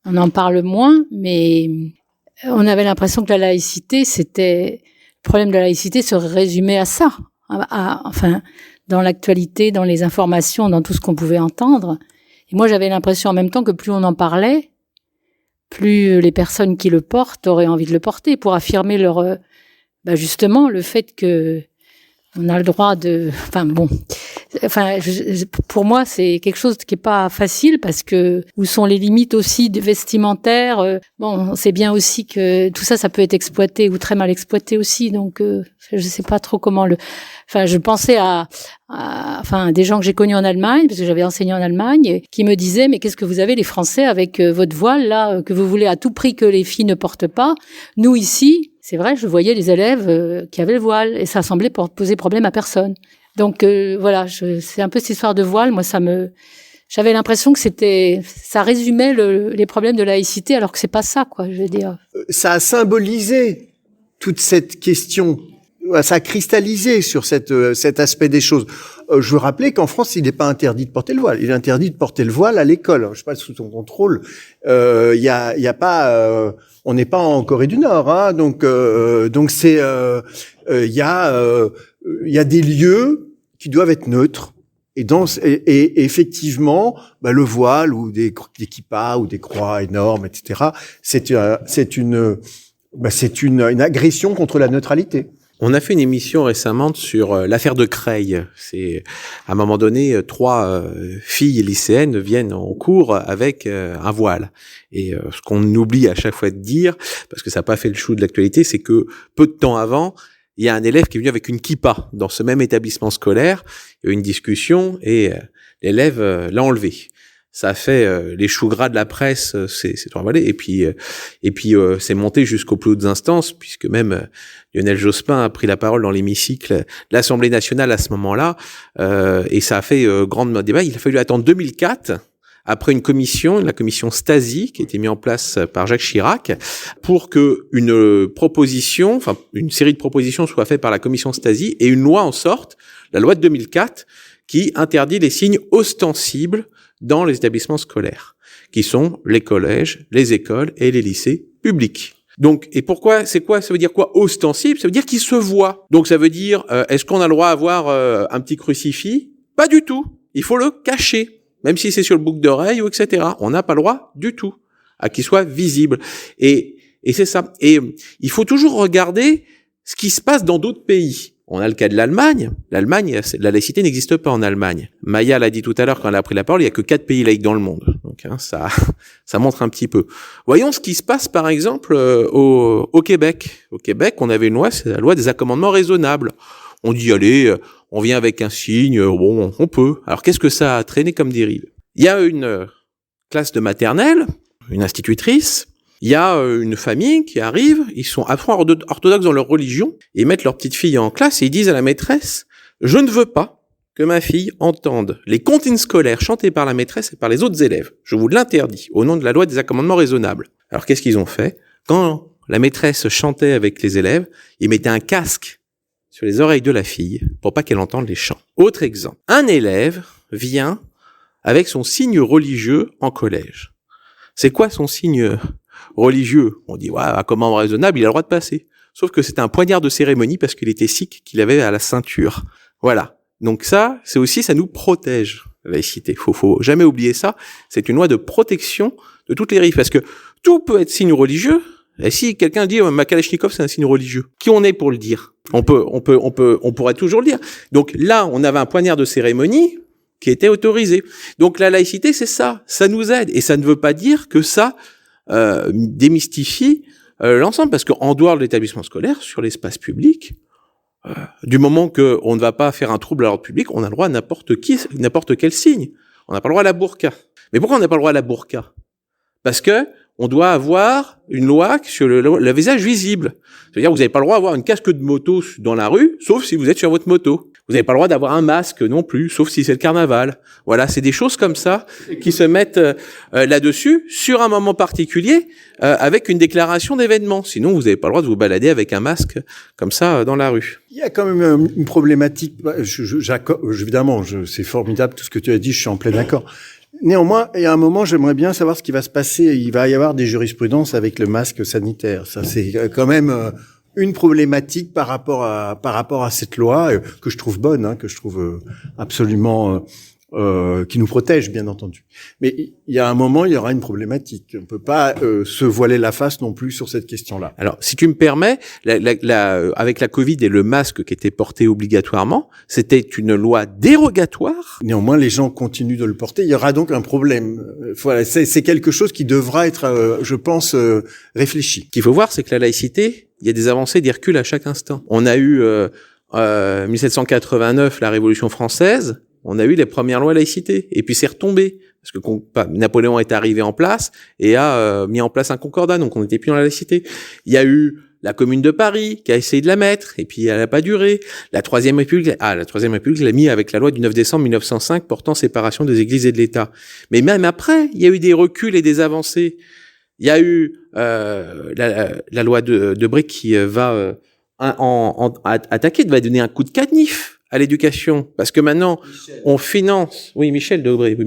On en parle moins, mais on avait l'impression que la laïcité, le problème de la laïcité se résumait à ça. Dans l'actualité, dans les informations, dans tout ce qu'on pouvait entendre. Et moi, j'avais l'impression en même temps que plus on en parlait, plus les personnes qui le portent auraient envie de le porter pour affirmer justement, le fait que on a le droit de, pour moi, c'est quelque chose qui est pas facile parce que où sont les limites aussi vestimentaires. On sait bien aussi que tout ça, ça peut être exploité ou très mal exploité aussi. Donc, je sais pas trop comment je pensais à des gens que j'ai connus en Allemagne parce que j'avais enseigné en Allemagne, qui me disaient mais qu'est-ce que vous avez les Français avec votre voile là que vous voulez à tout prix que les filles ne portent pas. Nous ici. C'est vrai, je voyais les élèves qui avaient le voile et ça semblait poser problème à personne. Donc c'est un peu cette histoire de voile. Moi, J'avais l'impression que ça résumait les problèmes de laïcité, alors que c'est pas ça, quoi, je veux dire. Ça a symbolisé toute cette question. Ça a cristallisé sur cet aspect des choses. Je veux rappeler qu'en France, il n'est pas interdit de porter le voile. Il est interdit de porter le voile à l'école. Je sais pas, sous ton contrôle. Il y a pas, on n'est pas en Corée du Nord, hein. Donc c'est, il y a des lieux qui doivent être neutres. Et effectivement, le voile ou des kippas ou des croix énormes, etc. C'est une agression contre la neutralité. On a fait une émission récemment sur l'affaire de Creil. C'est à un moment donné 3 filles lycéennes viennent en cours avec un voile. Et ce qu'on oublie à chaque fois de dire, parce que ça n'a pas fait le chou de l'actualité, c'est que peu de temps avant, il y a un élève qui est venu avec une kippa dans ce même établissement scolaire. Il y a eu une discussion et l'élève l'a enlevé. Ça a fait les choux gras de la presse, c'est envolé. Et puis c'est monté jusqu'aux plus hautes instances, puisque même Lionel Jospin a pris la parole dans l'hémicycle de l'Assemblée nationale à ce moment-là, et ça a fait grand débat. Il a fallu attendre 2004, après une commission, la commission Stasi, qui a été mise en place par Jacques Chirac, pour que une série de propositions soit faite par la commission Stasi et une loi en sorte, la loi de 2004, qui interdit les signes ostensibles dans les établissements scolaires, qui sont les collèges, les écoles et les lycées publics. Donc, et pourquoi, ça veut dire quoi, ostensible? Ça veut dire qu'il se voit. Donc ça veut dire, est-ce qu'on a le droit à avoir un petit crucifix? Pas du tout. Il faut le cacher, même si c'est sur le boucle d'oreille ou etc. On n'a pas le droit du tout à qu'il soit visible. Et c'est ça. Et il faut toujours regarder ce qui se passe dans d'autres pays. On a le cas de l'Allemagne. L'Allemagne, la laïcité n'existe pas en Allemagne. Maya l'a dit tout à l'heure quand elle a pris la parole, il y a que 4 pays laïcs dans le monde. Donc ça montre un petit peu. Voyons ce qui se passe par exemple au Québec. Au Québec, on avait une loi, c'est la loi des accommodements raisonnables. On dit allez, on vient avec un signe, bon, on peut. Alors qu'est-ce que ça a traîné comme dérive? Il y a une classe de maternelle, une institutrice. Il y a une famille qui arrive, ils sont à fond orthodoxes dans leur religion, et ils mettent leur petite fille en classe et ils disent à la maîtresse « Je ne veux pas que ma fille entende les comptines scolaires chantés par la maîtresse et par les autres élèves. Je vous l'interdis, au nom de la loi des accommodements raisonnables. » Alors qu'est-ce qu'ils ont fait? Quand la maîtresse chantait avec les élèves, ils mettaient un casque sur les oreilles de la fille pour pas qu'elle entende les chants. Autre exemple, un élève vient avec son signe religieux en collège. C'est quoi son signe religieux? On dit, ouais, accommodement raisonnable, il a le droit de passer. Sauf que c'était un poignard de cérémonie parce qu'il était sikh, qu'il avait à la ceinture. Voilà. Donc ça, c'est aussi, ça nous protège, la laïcité. Faut jamais oublier ça. C'est une loi de protection de toutes les dérives. Parce que tout peut être signe religieux. Et si quelqu'un dit, ma Kalachnikov, c'est un signe religieux. Qui on est pour le dire? On pourrait toujours le dire. Donc là, on avait un poignard de cérémonie qui était autorisé. Donc la laïcité, c'est ça. Ça nous aide. Et ça ne veut pas dire que ça démystifie l'ensemble, parce qu'en dehors de l'établissement scolaire, sur l'espace public, du moment qu'on ne va pas faire un trouble à l'ordre public, on a le droit à n'importe quel signe. On n'a pas le droit à la burqa. Mais pourquoi on n'a pas le droit à la burqa? Parce que on doit avoir une loi sur le visage visible. C'est-à-dire, vous n'avez pas le droit d'avoir une casque de moto dans la rue, sauf si vous êtes sur votre moto. Vous n'avez pas le droit d'avoir un masque non plus, sauf si c'est le carnaval. Voilà, c'est des choses comme ça qui se mettent là-dessus, sur un moment particulier, avec une déclaration d'événement. Sinon, vous n'avez pas le droit de vous balader avec un masque comme ça dans la rue. Il y a quand même une problématique. Évidemment, c'est formidable tout ce que tu as dit, je suis en plein accord. Néanmoins, il y a un moment, j'aimerais bien savoir ce qui va se passer. Il va y avoir des jurisprudences avec le masque sanitaire. Ça, c'est quand même une problématique par rapport à cette loi que je trouve bonne, hein, que je trouve absolument qui nous protège, bien entendu. Mais il y a un moment, il y aura une problématique. On peut pas se voiler la face non plus sur cette question-là. Alors, si tu me permets, avec la Covid et le masque qui était porté obligatoirement, c'était une loi dérogatoire. Néanmoins, les gens continuent de le porter. Il y aura donc un problème. Voilà, c'est quelque chose qui devra être, je pense, réfléchi. Ce qu'il faut voir, c'est que la laïcité, il y a des avancées, des reculs à chaque instant. On a eu 1789, la Révolution française. On a eu les premières lois laïcité, et puis c'est retombé, parce que Napoléon est arrivé en place, et a mis en place un concordat, donc on n'était plus dans la laïcité. Il y a eu la Commune de Paris qui a essayé de la mettre, et puis elle n'a pas duré. La Troisième République l'a mis avec la loi du 9 décembre 1905 portant séparation des églises et de l'État. Mais même après, il y a eu des reculs et des avancées. Il y a eu la loi de Bré qui va attaquer, va donner un coup de canif à l'éducation, parce que maintenant on finance. Oui, Michel Debré.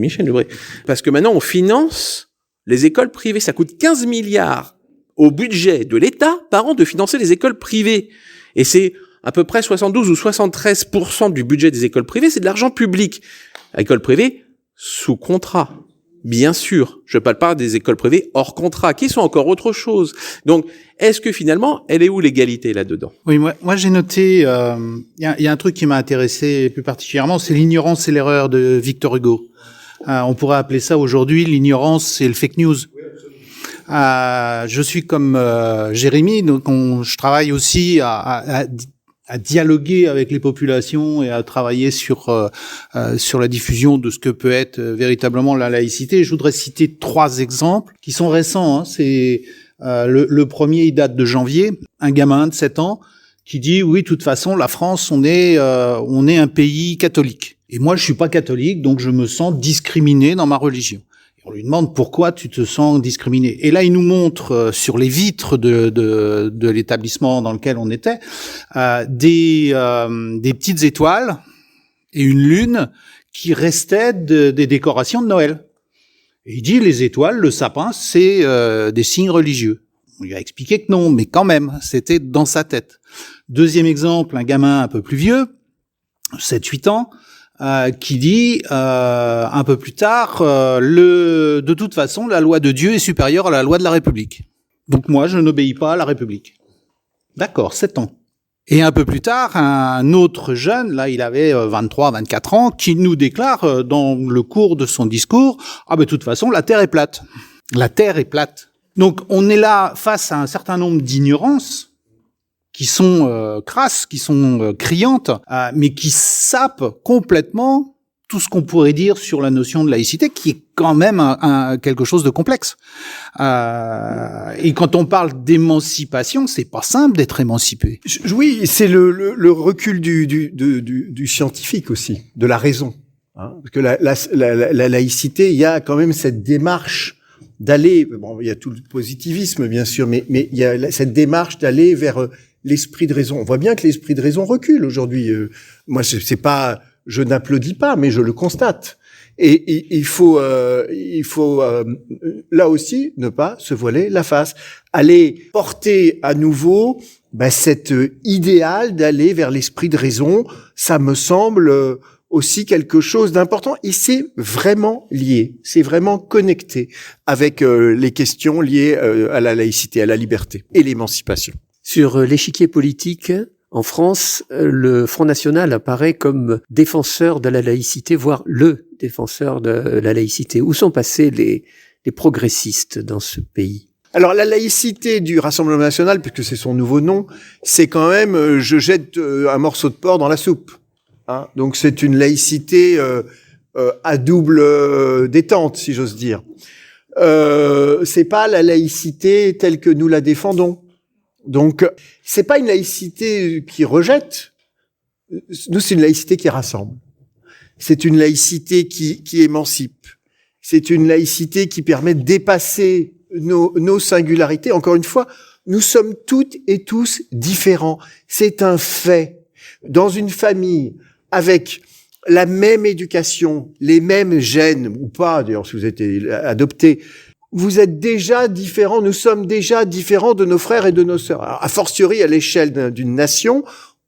Parce que maintenant on finance les écoles privées. Ça coûte 15 milliards au budget de l'État par an de financer les écoles privées. Et c'est à peu près 72 ou 73% du budget des écoles privées, c'est de l'argent public. Écoles privées sous contrat. Bien sûr, je parle pas des écoles privées hors contrat, qui sont encore autre chose. Donc, est-ce que finalement, elle est où l'égalité là-dedans? Oui, moi j'ai noté, y a un truc qui m'a intéressé plus particulièrement, c'est l'ignorance et l'erreur de Victor Hugo. On pourrait appeler ça aujourd'hui l'ignorance et le fake news. Je suis comme Jérémy, donc je travaille aussi à dialoguer avec les populations et à travailler sur la diffusion de ce que peut être véritablement la laïcité. Je voudrais citer 3 exemples qui sont récents. Hein. C'est le premier, il date de janvier. Un gamin de 7 ans qui dit oui, de toute façon, la France, on est un pays catholique. Et moi, je suis pas catholique, donc je me sens discriminé dans ma religion. On lui demande pourquoi tu te sens discriminé. Et là, il nous montre sur les vitres de l'établissement dans lequel on était des petites étoiles et une lune qui restaient des décorations de Noël. Et il dit les étoiles, le sapin, c'est des signes religieux. On lui a expliqué que non, mais quand même, c'était dans sa tête. Deuxième exemple, un gamin un peu plus vieux, 7-8 ans, qui dit un peu plus tard de toute façon la loi de Dieu est supérieure à la loi de la République. Donc moi je n'obéis pas à la République. D'accord, 7 ans. Et un peu plus tard, un autre jeune, là il avait 23-24 ans, qui nous déclare dans le cours de son discours de toute façon la Terre est plate. La Terre est plate. Donc on est là face à un certain nombre d'ignorances qui sont crasses, qui sont criantes, mais qui sapent complètement tout ce qu'on pourrait dire sur la notion de laïcité, qui est quand même quelque chose de complexe. Et quand on parle d'émancipation, c'est pas simple d'être émancipé. Oui, c'est le recul du scientifique aussi, de la raison. Hein, parce que la laïcité, il y a quand même cette démarche d'aller, bon, il y a tout le positivisme bien sûr, mais il y a cette démarche d'aller vers l'esprit de raison. On voit bien que l'esprit de raison recule aujourd'hui. Moi, je n'applaudis pas, mais je le constate. Et il faut là aussi ne pas se voiler la face. Aller porter à nouveau cet idéal d'aller vers l'esprit de raison, ça me semble aussi quelque chose d'important. Et c'est vraiment lié, c'est vraiment connecté avec les questions liées à la laïcité, à la liberté et l'émancipation. Sur l'échiquier politique, en France, le Front National apparaît comme défenseur de la laïcité, voire le défenseur de la laïcité. Où sont passés les progressistes dans ce pays? Alors la laïcité du Rassemblement National, puisque c'est son nouveau nom, c'est quand même je jette un morceau de porc dans la soupe. Hein, donc c'est une laïcité à double détente, si j'ose dire. C'est pas la laïcité telle que nous la défendons. Donc, c'est pas une laïcité qui rejette. Nous, c'est une laïcité qui rassemble. C'est une laïcité qui émancipe. C'est une laïcité qui permet de dépasser nos singularités. Encore une fois, nous sommes toutes et tous différents. C'est un fait. Dans une famille, avec la même éducation, les mêmes gènes, ou pas, d'ailleurs, si vous êtes adopté, vous êtes déjà différents, nous sommes déjà différents de nos frères et de nos sœurs. Alors, a fortiori à l'échelle d'une nation,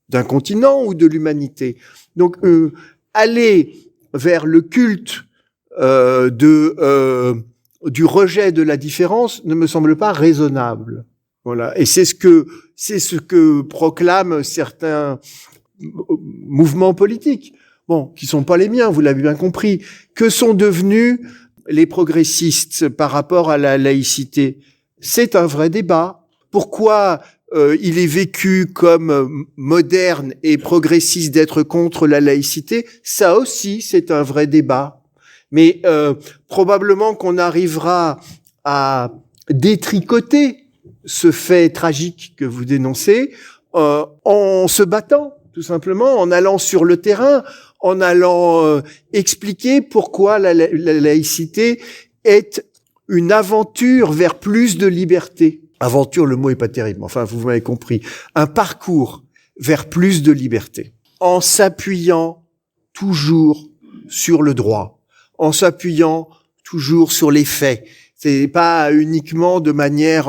d'un continent ou de l'humanité. Donc, aller vers le culte du rejet de la différence ne me semble pas raisonnable. Voilà. Et c'est ce que proclament certains mouvements politiques. Bon, qui sont pas les miens, vous l'avez bien compris. Que sont devenus les progressistes par rapport à la laïcité? C'est un vrai débat. Pourquoi il est vécu comme moderne et progressiste d'être contre la laïcité? Ça aussi, c'est un vrai débat. Mais probablement qu'on arrivera à détricoter ce fait tragique que vous dénoncez en se battant, tout simplement, en allant sur le terrain, en allant expliquer pourquoi la laïcité est une aventure vers plus de liberté. Aventure, le mot est pas terrible, enfin, vous m'avez compris. Un parcours vers plus de liberté, en s'appuyant toujours sur le droit, en s'appuyant toujours sur les faits. C'est pas uniquement de manière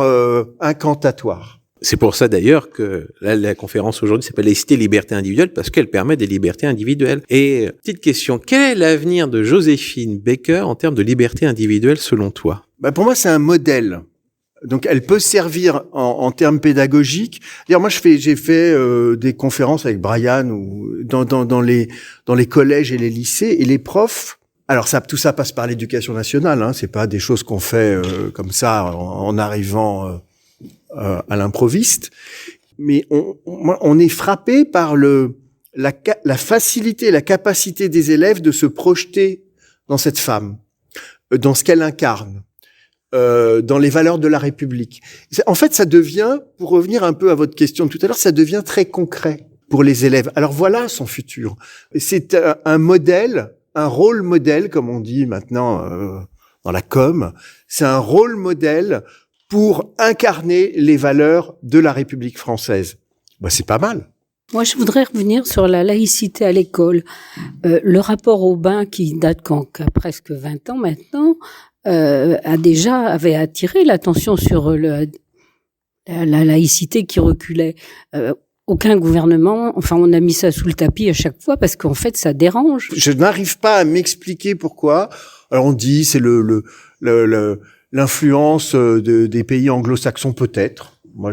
incantatoire. C'est pour ça d'ailleurs que la conférence aujourd'hui s'appelle Laïcité, liberté individuelle, parce qu'elle permet des libertés individuelles. Et petite question, quel est l'avenir de Joséphine Baker en termes de liberté individuelle selon toi? Pour moi, c'est un modèle. Donc, elle peut servir en termes pédagogiques. D'ailleurs, moi, j'ai fait des conférences avec Brian ou dans les collèges et les lycées, et les profs. Alors, tout ça passe par l'éducation nationale. Hein, c'est pas des choses qu'on fait comme ça en arrivant à l'improviste. Mais on est frappé par la facilité, la capacité des élèves de se projeter dans cette femme, dans ce qu'elle incarne. Dans les valeurs de la République. En fait, ça devient, pour revenir un peu à votre question de tout à l'heure, ça devient très concret pour les élèves. Alors voilà son futur. C'est un modèle, un rôle modèle, comme on dit maintenant dans la com. C'est un rôle modèle pour incarner les valeurs de la République française. C'est pas mal. Moi, je voudrais revenir sur la laïcité à l'école. Le rapport Aubin, qui date qu'à presque 20 ans maintenant, avait attiré l'attention sur la laïcité qui reculait. Aucun gouvernement, on a mis ça sous le tapis à chaque fois parce qu'en fait, ça dérange. Je n'arrive pas à m'expliquer pourquoi. Alors on dit c'est l'influence des pays anglo-saxons peut-être. Moi,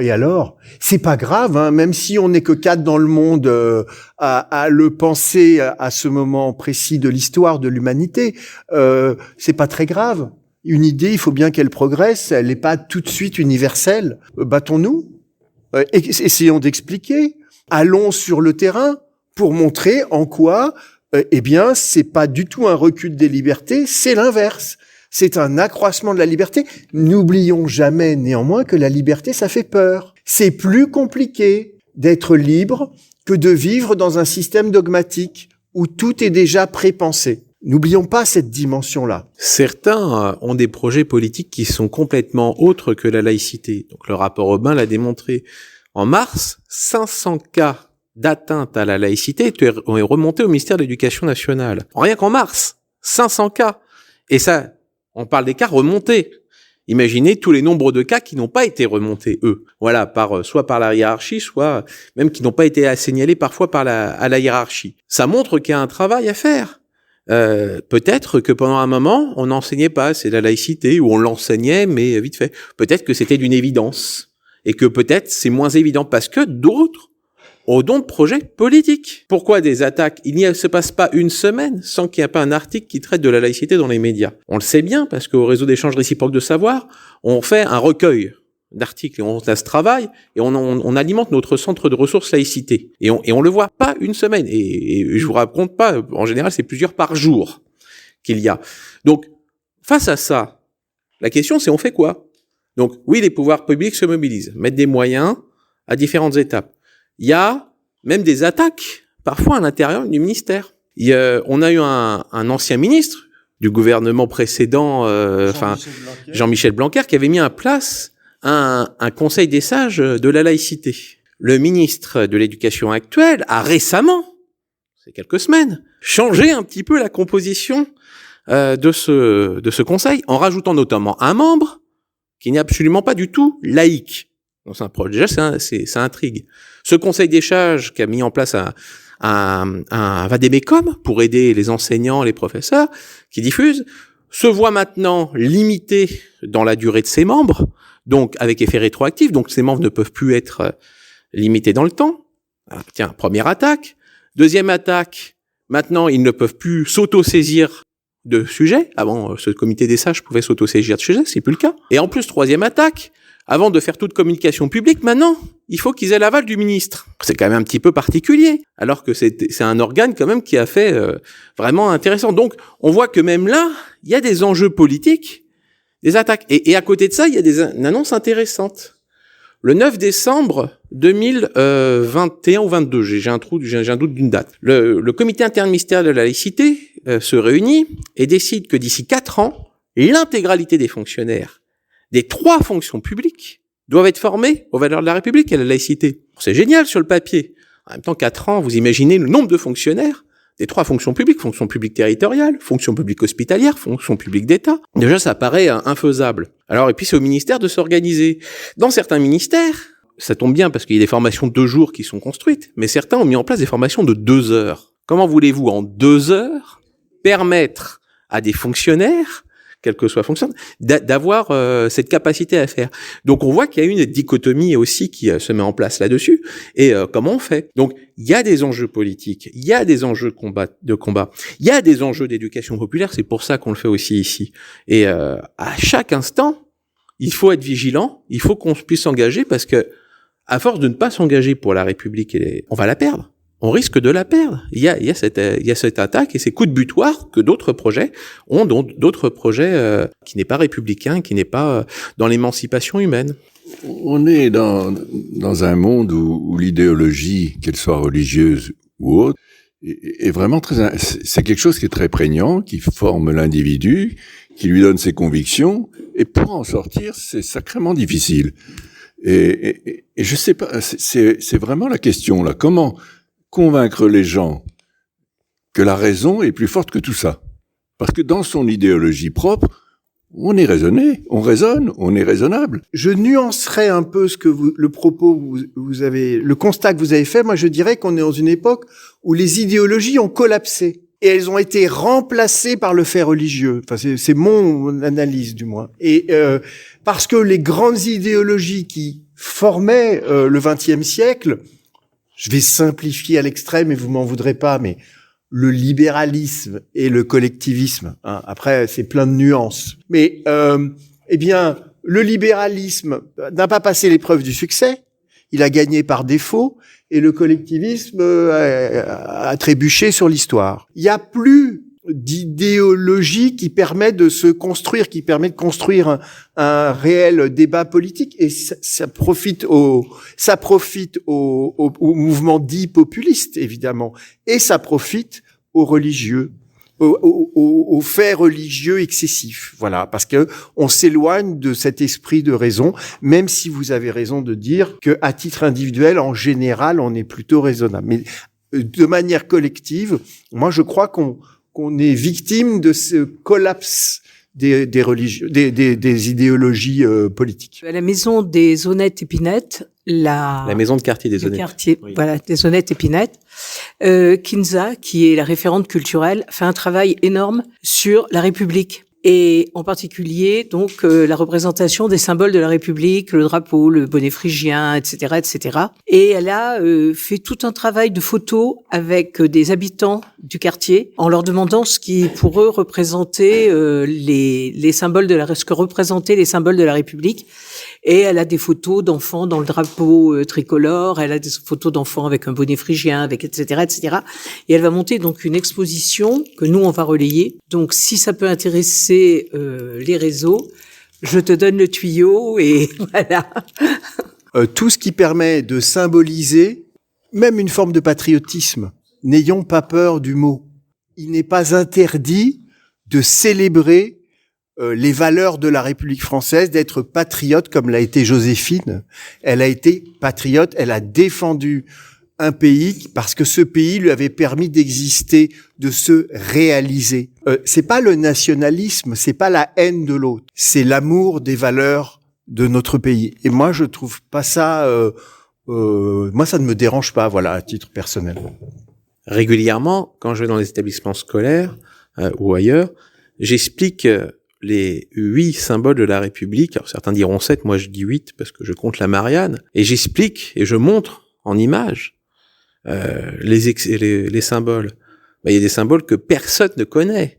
et alors? C'est pas grave, hein, même si on n'est que 4 dans le monde à le penser à ce moment précis de l'histoire de l'humanité, c'est pas très grave. Une idée, il faut bien qu'elle progresse, elle n'est pas tout de suite universelle. Battons-nous, essayons d'expliquer, allons sur le terrain pour montrer en quoi, c'est pas du tout un recul des libertés, c'est l'inverse. C'est un accroissement de la liberté. N'oublions jamais néanmoins que la liberté, ça fait peur. C'est plus compliqué d'être libre que de vivre dans un système dogmatique où tout est déjà prépensé. N'oublions pas cette dimension-là. Certains ont des projets politiques qui sont complètement autres que la laïcité. Donc le rapport Aubin l'a démontré. En mars, 500 cas d'atteinte à la laïcité ont remonté au ministère de l'Éducation nationale. Rien qu'en mars, 500 cas. Et ça, on parle des cas remontés. Imaginez tous les nombres de cas qui n'ont pas été remontés, eux. Voilà, soit par la hiérarchie, soit même qui n'ont pas été signalés parfois à la hiérarchie. Ça montre qu'il y a un travail à faire. Peut-être que pendant un moment, on n'enseignait pas, c'est la laïcité, ou on l'enseignait, mais vite fait. Peut-être que c'était d'une évidence. Et que peut-être c'est moins évident parce que d'autres au don de projets politiques. Pourquoi des attaques? Il ne se passe pas une semaine sans qu'il n'y ait pas un article qui traite de la laïcité dans les médias. On le sait bien parce qu'au réseau d'échange réciproque de savoir, on fait un recueil d'articles et on a ce travail et on alimente notre centre de ressources laïcité. Et on le voit pas une semaine. Et je vous raconte pas, en général, c'est plusieurs par jour qu'il y a. Donc, face à ça, la question c'est on fait quoi? Donc, oui, les pouvoirs publics se mobilisent, mettent des moyens à différentes étapes. Il y a même des attaques, parfois à l'intérieur du ministère. On a eu un ancien ministre du gouvernement précédent, Jean-Michel Blanquer, qui avait mis en place un conseil des sages de la laïcité. Le ministre de l'Éducation actuel a récemment, c'est quelques semaines, changé un petit peu la composition de ce conseil, en rajoutant notamment un membre qui n'est absolument pas du tout laïque. Donc c'est un projet, ça intrigue. Ce conseil des sages qui a mis en place un vadémécum pour aider les enseignants, les professeurs qui diffusent, se voit maintenant limité dans la durée de ses membres, donc avec effet rétroactif, donc ces membres ne peuvent plus être limités dans le temps. Alors, tiens, première attaque. Deuxième attaque, maintenant ils ne peuvent plus s'auto-saisir de sujets. Avant, ce comité des sages pouvait s'auto-saisir de sujets, c'est plus le cas. Et en plus, troisième attaque, avant de faire toute communication publique, maintenant, il faut qu'ils aient l'aval du ministre. C'est quand même un petit peu particulier, alors que c'est un organe quand même qui a fait vraiment intéressant. Donc, on voit que même là, il y a des enjeux politiques Des attaques. Et à côté de ça, il y a une annonce intéressante. Le 9 décembre 2021 ou 22, j'ai un doute d'une date. Le comité interministériel de la laïcité se réunit et décide que d'ici 4 ans, l'intégralité des fonctionnaires des 3 fonctions publiques doivent être formés aux valeurs de la République et à la laïcité. C'est génial sur le papier. En même temps, 4 ans, vous imaginez le nombre de fonctionnaires des 3 fonctions publiques, fonction publique territoriale, fonction publique hospitalière, fonction publique d'État. Déjà, ça paraît infaisable. Alors, et puis c'est au ministère de s'organiser. Dans certains ministères, ça tombe bien parce qu'il y a des formations de 2 jours qui sont construites, mais certains ont mis en place des formations de 2 heures. Comment voulez-vous, en 2 heures, permettre à des fonctionnaires, quel que soit la fonction, d'avoir cette capacité à faire. Donc on voit qu'il y a une dichotomie aussi qui se met en place là-dessus. Et comment on fait? Donc il y a des enjeux politiques, il y a des enjeux de combat, il y a des enjeux d'éducation populaire. C'est pour ça qu'on le fait aussi ici. Et à chaque instant, il faut être vigilant, il faut qu'on puisse s'engager parce que à force de ne pas s'engager pour la République, on va la perdre. On risque de la perdre. Il y a cette attaque et ces coups de butoir que d'autres projets ont, d'autres projets qui n'est pas républicain, qui n'est pas dans l'émancipation humaine. On est dans un monde où l'idéologie, qu'elle soit religieuse ou autre, est vraiment c'est quelque chose qui est très prégnant, qui forme l'individu, qui lui donne ses convictions, et pour en sortir, c'est sacrément difficile. Et je sais pas, c'est vraiment la question là. Comment convaincre les gens que la raison est plus forte que tout ça? Parce que dans son idéologie propre, on est raisonné, on raisonne, on est raisonnable. Je nuancerai un peu le constat que vous avez fait. Moi, je dirais qu'on est dans une époque où les idéologies ont collapsé et elles ont été remplacées par le fait religieux. Enfin, c'est mon analyse, du moins. Et parce que les grandes idéologies qui formaient le XXe siècle, je vais simplifier à l'extrême et vous m'en voudrez pas, mais le libéralisme et le collectivisme, hein, après c'est plein de nuances. Mais eh bien, le libéralisme n'a pas passé l'épreuve du succès, il a gagné par défaut, et le collectivisme a trébuché sur l'histoire. Il n'y a plus d'idéologie qui permet de se construire, qui permet de construire un réel débat politique, et ça profite au mouvement dit populiste, évidemment, et ça profite aux religieux, aux faits religieux excessifs. Voilà, parce que on s'éloigne de cet esprit de raison, même si vous avez raison de dire que à titre individuel, en général, on est plutôt raisonnable. Mais de manière collective, moi, je crois qu'on est victime de ce collapse des idéologies politiques. À la maison des honnêtes épinettes, la maison de quartier des honnêtes. Oui. Voilà, des honnêtes épinettes. Kinza, qui est la référente culturelle, fait un travail énorme sur la République. Et en particulier, donc, la représentation des symboles de la République, le drapeau, le bonnet phrygien, etc., etc. Et elle a fait tout un travail de photos avec des habitants du quartier, en leur demandant ce qui, pour eux, représentait les symboles ce que représentaient les symboles de la République. Et elle a des photos d'enfants dans le drapeau tricolore, elle a des photos d'enfants avec un bonnet phrygien, avec etc., etc. Et elle va monter donc une exposition que nous, on va relayer. Donc, si ça peut intéresser les réseaux, je te donne le tuyau et voilà. Tout ce qui permet de symboliser même une forme de patriotisme. N'ayons pas peur du mot. Il n'est pas interdit de célébrer les valeurs de la République française, d'être patriote comme l'a été Joséphine. Elle a été patriote, elle a défendu un pays parce que ce pays lui avait permis d'exister, de se réaliser. C'est pas le nationalisme, c'est pas la haine de l'autre, c'est l'amour des valeurs de notre pays. Et moi, je trouve pas ça. Moi, ça ne me dérange pas, voilà, à titre personnel. Régulièrement, quand je vais dans les établissements scolaires ou ailleurs, j'explique les 8 symboles de la République. Alors certains diront 7, moi je dis 8 parce que je compte la Marianne. Et j'explique et je montre en images les symboles. Il y a des symboles que personne ne connaît.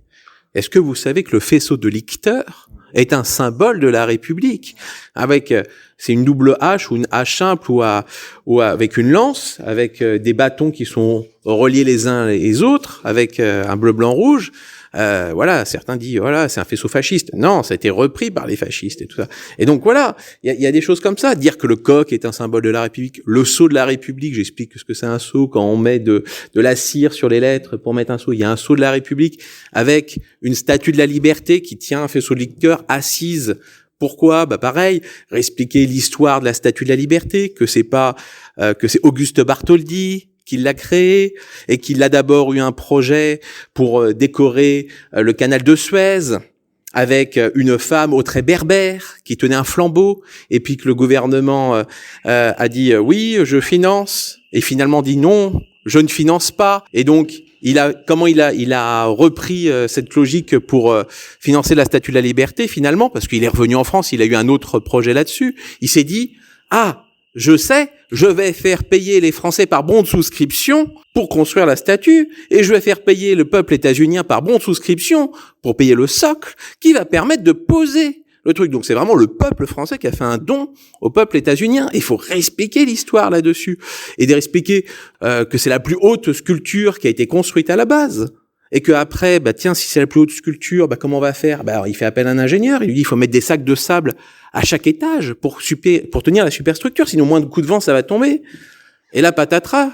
Est-ce que vous savez que le faisceau de licteurs est un symbole de la République? C'est une double hache ou une hache simple ou avec une lance, avec des bâtons qui sont reliés les uns les autres, avec un bleu, blanc, rouge, Voilà, certains disent voilà, c'est un faisceau fasciste. Non, ça a été repris par les fascistes et tout ça. Et donc voilà, il y a des choses comme ça. Dire que le coq est un symbole de la République, le sceau de la République, j'explique ce que c'est un sceau quand on met de la cire sur les lettres pour mettre un sceau. Il y a un sceau de la République avec une statue de la liberté qui tient un faisceau de liqueur assise. Pourquoi? Pareil, réexpliquer l'histoire de la Statue de la Liberté, que c'est pas que c'est Auguste Bartholdi qui l'a créé et qu'il a d'abord eu un projet pour décorer le canal de Suez avec une femme au trait berbère qui tenait un flambeau, et puis que le gouvernement a dit oui, je finance, et finalement dit non, je ne finance pas, et donc il a repris cette logique pour financer la Statue de la Liberté finalement, parce qu'il est revenu en France, il a eu un autre projet là-dessus. Il s'est dit je sais, je vais faire payer les Français par bon de souscription pour construire la statue, et je vais faire payer le peuple états-unien par bon de souscription pour payer le socle qui va permettre de poser le truc. Donc c'est vraiment le peuple français qui a fait un don au peuple états-unien. Il faut réexpliquer l'histoire là-dessus, et de réexpliquer que c'est la plus haute sculpture qui a été construite à la base. Et que après, tiens, si c'est la plus haute sculpture, comment on va faire? Alors, il fait appel à un ingénieur. Il lui dit, il faut mettre des sacs de sable à chaque étage pour tenir la superstructure. Sinon, moins de coups de vent, ça va tomber. Et là, patatras.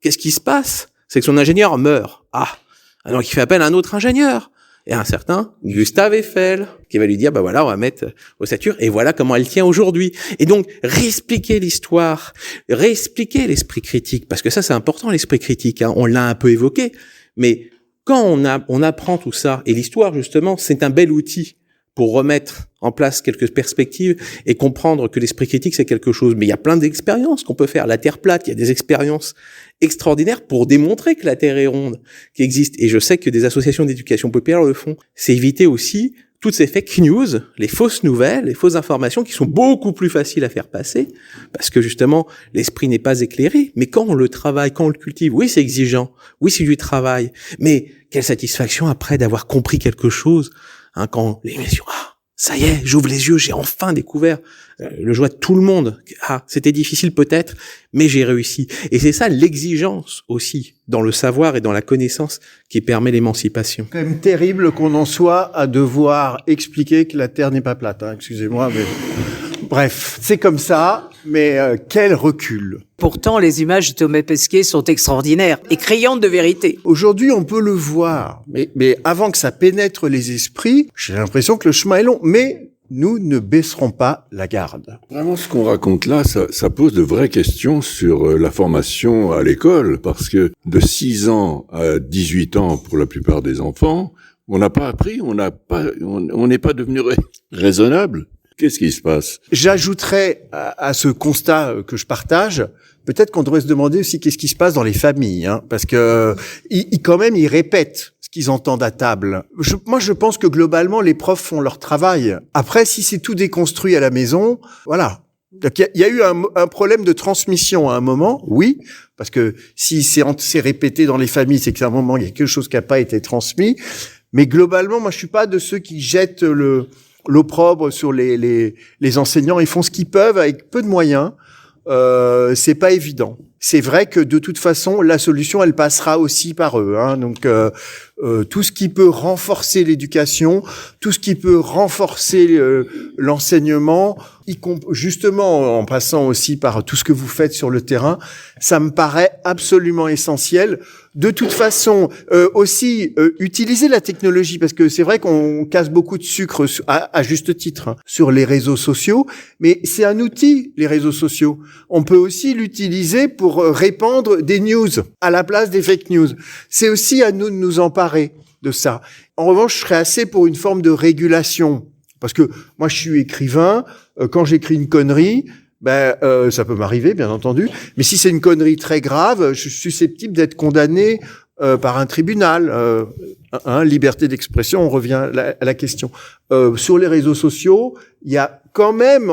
Qu'est-ce qui se passe? C'est que son ingénieur meurt. Donc il fait appel à un autre ingénieur. Et un certain Gustave Eiffel, qui va lui dire, voilà, on va mettre ossature, et voilà comment elle tient aujourd'hui. Et donc, réexpliquer l'histoire, réexpliquer l'esprit critique, parce que ça, c'est important, l'esprit critique, on l'a un peu évoqué, mais quand on apprend tout ça, et l'histoire, justement, c'est un bel outil pour remettre en place quelques perspectives et comprendre que l'esprit critique, c'est quelque chose. Mais il y a plein d'expériences qu'on peut faire. La Terre plate, il y a des expériences extraordinaires pour démontrer que la Terre est ronde, qui existent. Et je sais que des associations d'éducation populaire le font. C'est éviter aussi toutes ces fake news, les fausses nouvelles, les fausses informations qui sont beaucoup plus faciles à faire passer, parce que justement, l'esprit n'est pas éclairé. Mais quand on le travaille, quand on le cultive, oui, c'est exigeant, oui, c'est du travail, mais quelle satisfaction après d'avoir compris quelque chose, quand l'émission, ça y est, j'ouvre les yeux, j'ai enfin découvert, le joie de tout le monde. C'était difficile peut-être, mais j'ai réussi. Et c'est ça l'exigence aussi, dans le savoir et dans la connaissance, qui permet l'émancipation. C'est quand même terrible qu'on en soit à devoir expliquer que la Terre n'est pas plate, excusez-moi, mais... Bref, c'est comme ça, mais quel recul. Pourtant, les images de Thomas Pesquet sont extraordinaires et criantes de vérité. Aujourd'hui, on peut le voir, mais avant que ça pénètre les esprits, j'ai l'impression que le chemin est long, mais nous ne baisserons pas la garde. Vraiment, ce qu'on raconte là, ça pose de vraies questions sur la formation à l'école, parce que de 6 ans à 18 ans pour la plupart des enfants, on n'a pas appris, on n'est pas devenu raisonnable. Qu'est-ce qui se passe? J'ajouterais à ce constat que je partage, peut-être qu'on devrait se demander aussi qu'est-ce qui se passe dans les familles, parce que quand même ils répètent ce qu'ils entendent à table. Moi, je pense que globalement les profs font leur travail. Après, si c'est tout déconstruit à la maison, voilà. Donc il y a eu un problème de transmission à un moment, oui, parce que si c'est répété dans les familles, c'est qu'à un moment il y a quelque chose qui n'a pas été transmis. Mais globalement, moi je suis pas de ceux qui jettent l'opprobre sur les enseignants. Ils font ce qu'ils peuvent avec peu de moyens. C'est pas évident. C'est vrai que de toute façon, la solution, elle passera aussi par eux. Donc, tout ce qui peut renforcer l'éducation, tout ce qui peut renforcer l'enseignement, justement en passant aussi par tout ce que vous faites sur le terrain, ça me paraît absolument essentiel. De toute façon, aussi utiliser la technologie, parce que c'est vrai qu'on casse beaucoup de sucre à juste titre sur les réseaux sociaux, mais c'est un outil, les réseaux sociaux. On peut aussi l'utiliser pour répandre des news à la place des fake news. C'est aussi à nous de nous emparer de ça. En revanche, je serais assez pour une forme de régulation, parce que moi, je suis écrivain. Quand j'écris une connerie, ça peut m'arriver, bien entendu. Mais si c'est une connerie très grave, je suis susceptible d'être condamné par un tribunal. Liberté d'expression, on revient à la question. Sur les réseaux sociaux, il y a quand même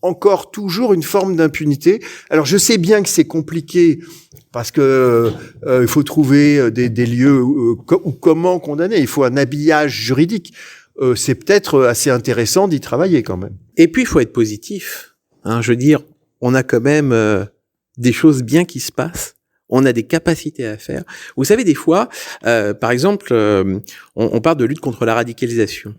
encore toujours une forme d'impunité. Alors, je sais bien que c'est compliqué parce que il faut trouver des lieux où comment condamner. Il faut un habillage juridique. C'est peut-être assez intéressant d'y travailler quand même. Et puis, il faut être positif. Je veux dire, on a quand même des choses bien qui se passent. on a des capacités à faire. Vous savez, des fois, par exemple, on parle de lutte contre la radicalisation.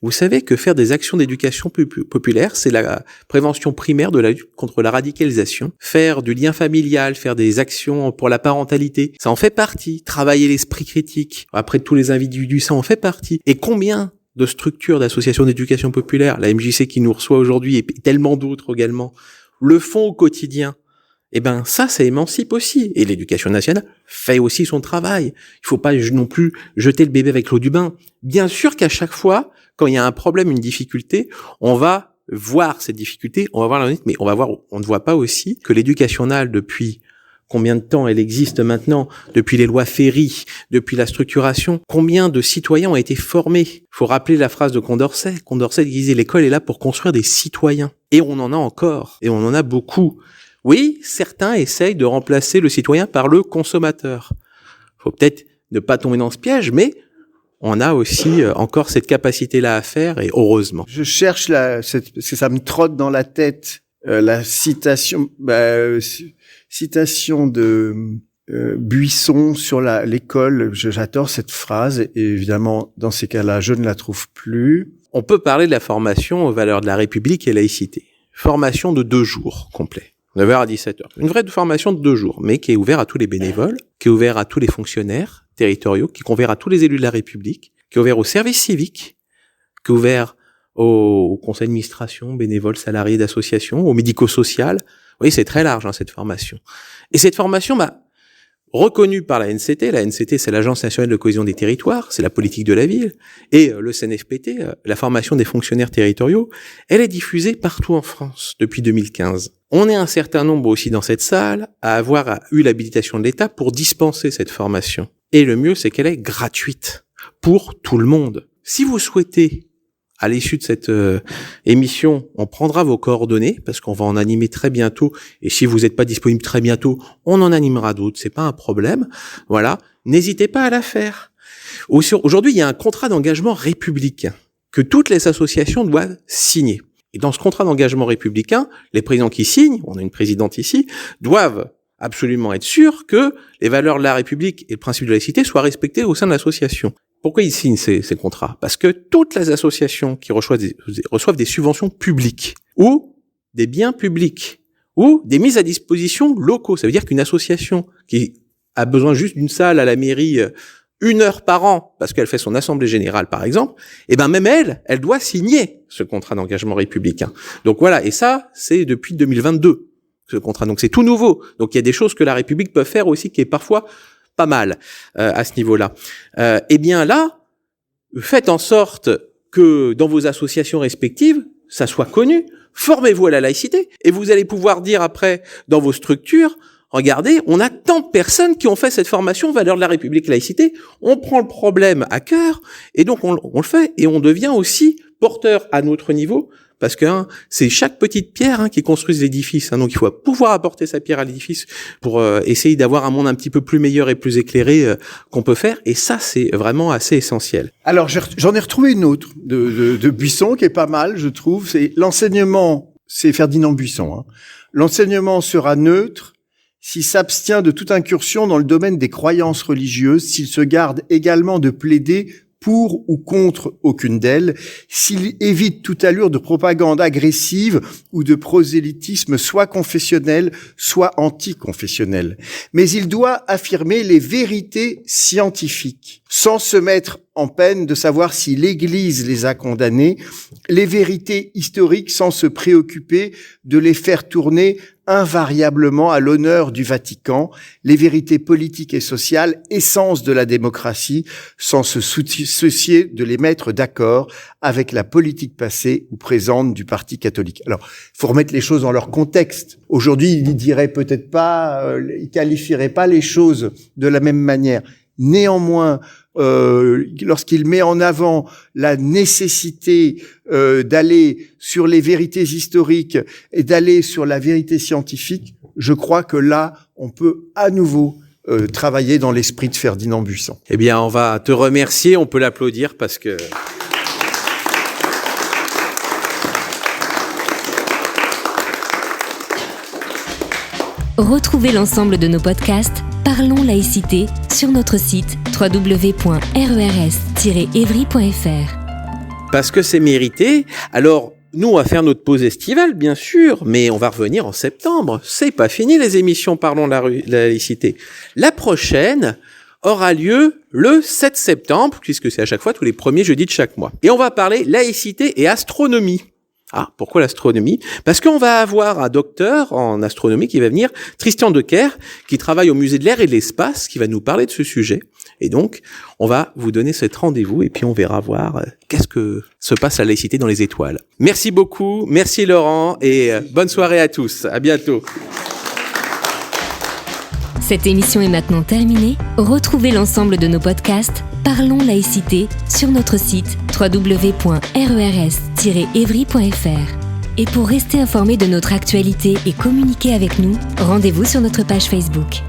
Vous savez que faire des actions d'éducation populaire, c'est la prévention primaire de la lutte contre la radicalisation. Faire du lien familial, faire des actions pour la parentalité, ça en fait partie. Travailler l'esprit critique, après tous les individus, ça en fait partie. Et combien de structures d'associations d'éducation populaire, la MJC qui nous reçoit aujourd'hui et tellement d'autres également, le font au quotidien? Eh ben ça émancipe aussi. Et l'éducation nationale fait aussi son travail. Il faut pas non plus jeter le bébé avec l'eau du bain. Bien sûr qu'à chaque fois, quand il y a un problème, une difficulté, on va voir cette difficulté, on va voir la limite, mais on ne voit pas aussi que l'éducation nationale, depuis combien de temps elle existe maintenant, depuis les lois Ferry, depuis la structuration, combien de citoyens ont été formés. Il faut rappeler la phrase de Condorcet. Condorcet disait « L'école est là pour construire des citoyens ». Et on en a encore, et on en a beaucoup. Oui, certains essayent de remplacer le citoyen par le consommateur. Il faut peut-être ne pas tomber dans ce piège, mais on a aussi encore cette capacité-là à faire, et heureusement. Je cherche parce que ça me trotte dans la tête, la citation de Buisson sur l'école. J'adore cette phrase, et évidemment, dans ces cas-là, je ne la trouve plus. On peut parler de la formation aux valeurs de la République et laïcité. Formation de 2 jours complets. 9h à 17h. Une vraie formation de 2 jours, mais qui est ouverte à tous les bénévoles, qui est ouverte à tous les fonctionnaires territoriaux, qui est ouverte à tous les élus de la République, qui est ouverte aux services civiques, qui est ouverte au conseil d'administration, bénévoles, salariés d'associations, au médico-social. Oui, c'est très large, cette formation. Et cette formation, reconnue par la NCT. La NCT, c'est l'Agence nationale de cohésion des territoires, c'est la politique de la ville. Et le CNFPT, la formation des fonctionnaires territoriaux, elle est diffusée partout en France depuis 2015. On est un certain nombre aussi dans cette salle à avoir eu l'habilitation de l'État pour dispenser cette formation. Et le mieux, c'est qu'elle est gratuite pour tout le monde. Si vous souhaitez, à l'issue de cette émission, on prendra vos coordonnées parce qu'on va en animer très bientôt. Et si vous n'êtes pas disponible très bientôt, on en animera d'autres. C'est pas un problème. Voilà. N'hésitez pas à la faire. Aujourd'hui, il y a un contrat d'engagement républicain que toutes les associations doivent signer. Et dans ce contrat d'engagement républicain, les présidents qui signent, on a une présidente ici, doivent absolument être sûrs que les valeurs de la République et le principe de laïcité soient respectés au sein de l'association. Pourquoi ils signent ces contrats? Parce que toutes les associations qui reçoivent des subventions publiques, ou des biens publics, ou des mises à disposition locaux, ça veut dire qu'une association qui a besoin juste d'une salle à la mairie 1 heure par an, parce qu'elle fait son assemblée générale, par exemple, même elle doit signer ce contrat d'engagement républicain. Donc voilà, et ça, c'est depuis 2022, ce contrat. Donc c'est tout nouveau. Donc il y a des choses que la République peut faire aussi, qui est parfois pas mal à ce niveau-là. Là, faites en sorte que dans vos associations respectives, ça soit connu. Formez-vous à la laïcité, et vous allez pouvoir dire après, dans vos structures, regardez, on a tant de personnes qui ont fait cette formation valeurs de la République et laïcité, on prend le problème à cœur, et donc on le fait, et on devient aussi porteur à notre niveau, parce que c'est chaque petite pierre qui construit l'édifice. Donc il faut pouvoir apporter sa pierre à l'édifice pour essayer d'avoir un monde un petit peu plus meilleur et plus éclairé qu'on peut faire, et ça c'est vraiment assez essentiel. Alors j'en ai retrouvé une autre de Buisson qui est pas mal, je trouve, c'est l'enseignement, c'est Ferdinand Buisson, l'enseignement sera neutre s'il s'abstient de toute incursion dans le domaine des croyances religieuses, s'il se garde également de plaider pour ou contre aucune d'elles, s'il évite toute allure de propagande agressive ou de prosélytisme soit confessionnel, soit anticonfessionnel. Mais il doit affirmer les vérités scientifiques, sans se mettre en peine de savoir si l'Église les a condamnées, les vérités historiques sans se préoccuper de les faire tourner invariablement à l'honneur du Vatican, les vérités politiques et sociales, essence de la démocratie, sans se soucier de les mettre d'accord avec la politique passée ou présente du Parti catholique. Alors, il faut remettre les choses dans leur contexte. Aujourd'hui, il dirait peut-être pas, il qualifierait pas les choses de la même manière. Néanmoins, lorsqu'il met en avant la nécessité d'aller sur les vérités historiques et d'aller sur la vérité scientifique, je crois que là, on peut à nouveau travailler dans l'esprit de Ferdinand Buisson. Eh bien, on va te remercier, on peut l'applaudir parce que... Retrouvez l'ensemble de nos podcasts Parlons laïcité sur notre site www.rers-evry.fr. Parce que c'est mérité. Alors, nous, on va faire notre pause estivale, bien sûr, mais on va revenir en septembre. C'est pas fini, les émissions Parlons la laïcité. La prochaine aura lieu le 7 septembre, puisque c'est à chaque fois tous les premiers jeudis de chaque mois. Et on va parler laïcité et astronomie. Ah, pourquoi l'astronomie? Parce qu'on va avoir un docteur en astronomie qui va venir, Tristan Decker, qui travaille au musée de l'air et de l'espace, qui va nous parler de ce sujet. Et donc, on va vous donner cet rendez-vous et puis on verra voir qu'est-ce que se passe à la laïcité dans les étoiles. Merci beaucoup, merci Laurent et bonne soirée à tous. À bientôt. Cette émission est maintenant terminée. Retrouvez l'ensemble de nos podcasts Parlons laïcité sur notre site www.rers-evry.fr. Et pour rester informé de notre actualité et communiquer avec nous, rendez-vous sur notre page Facebook.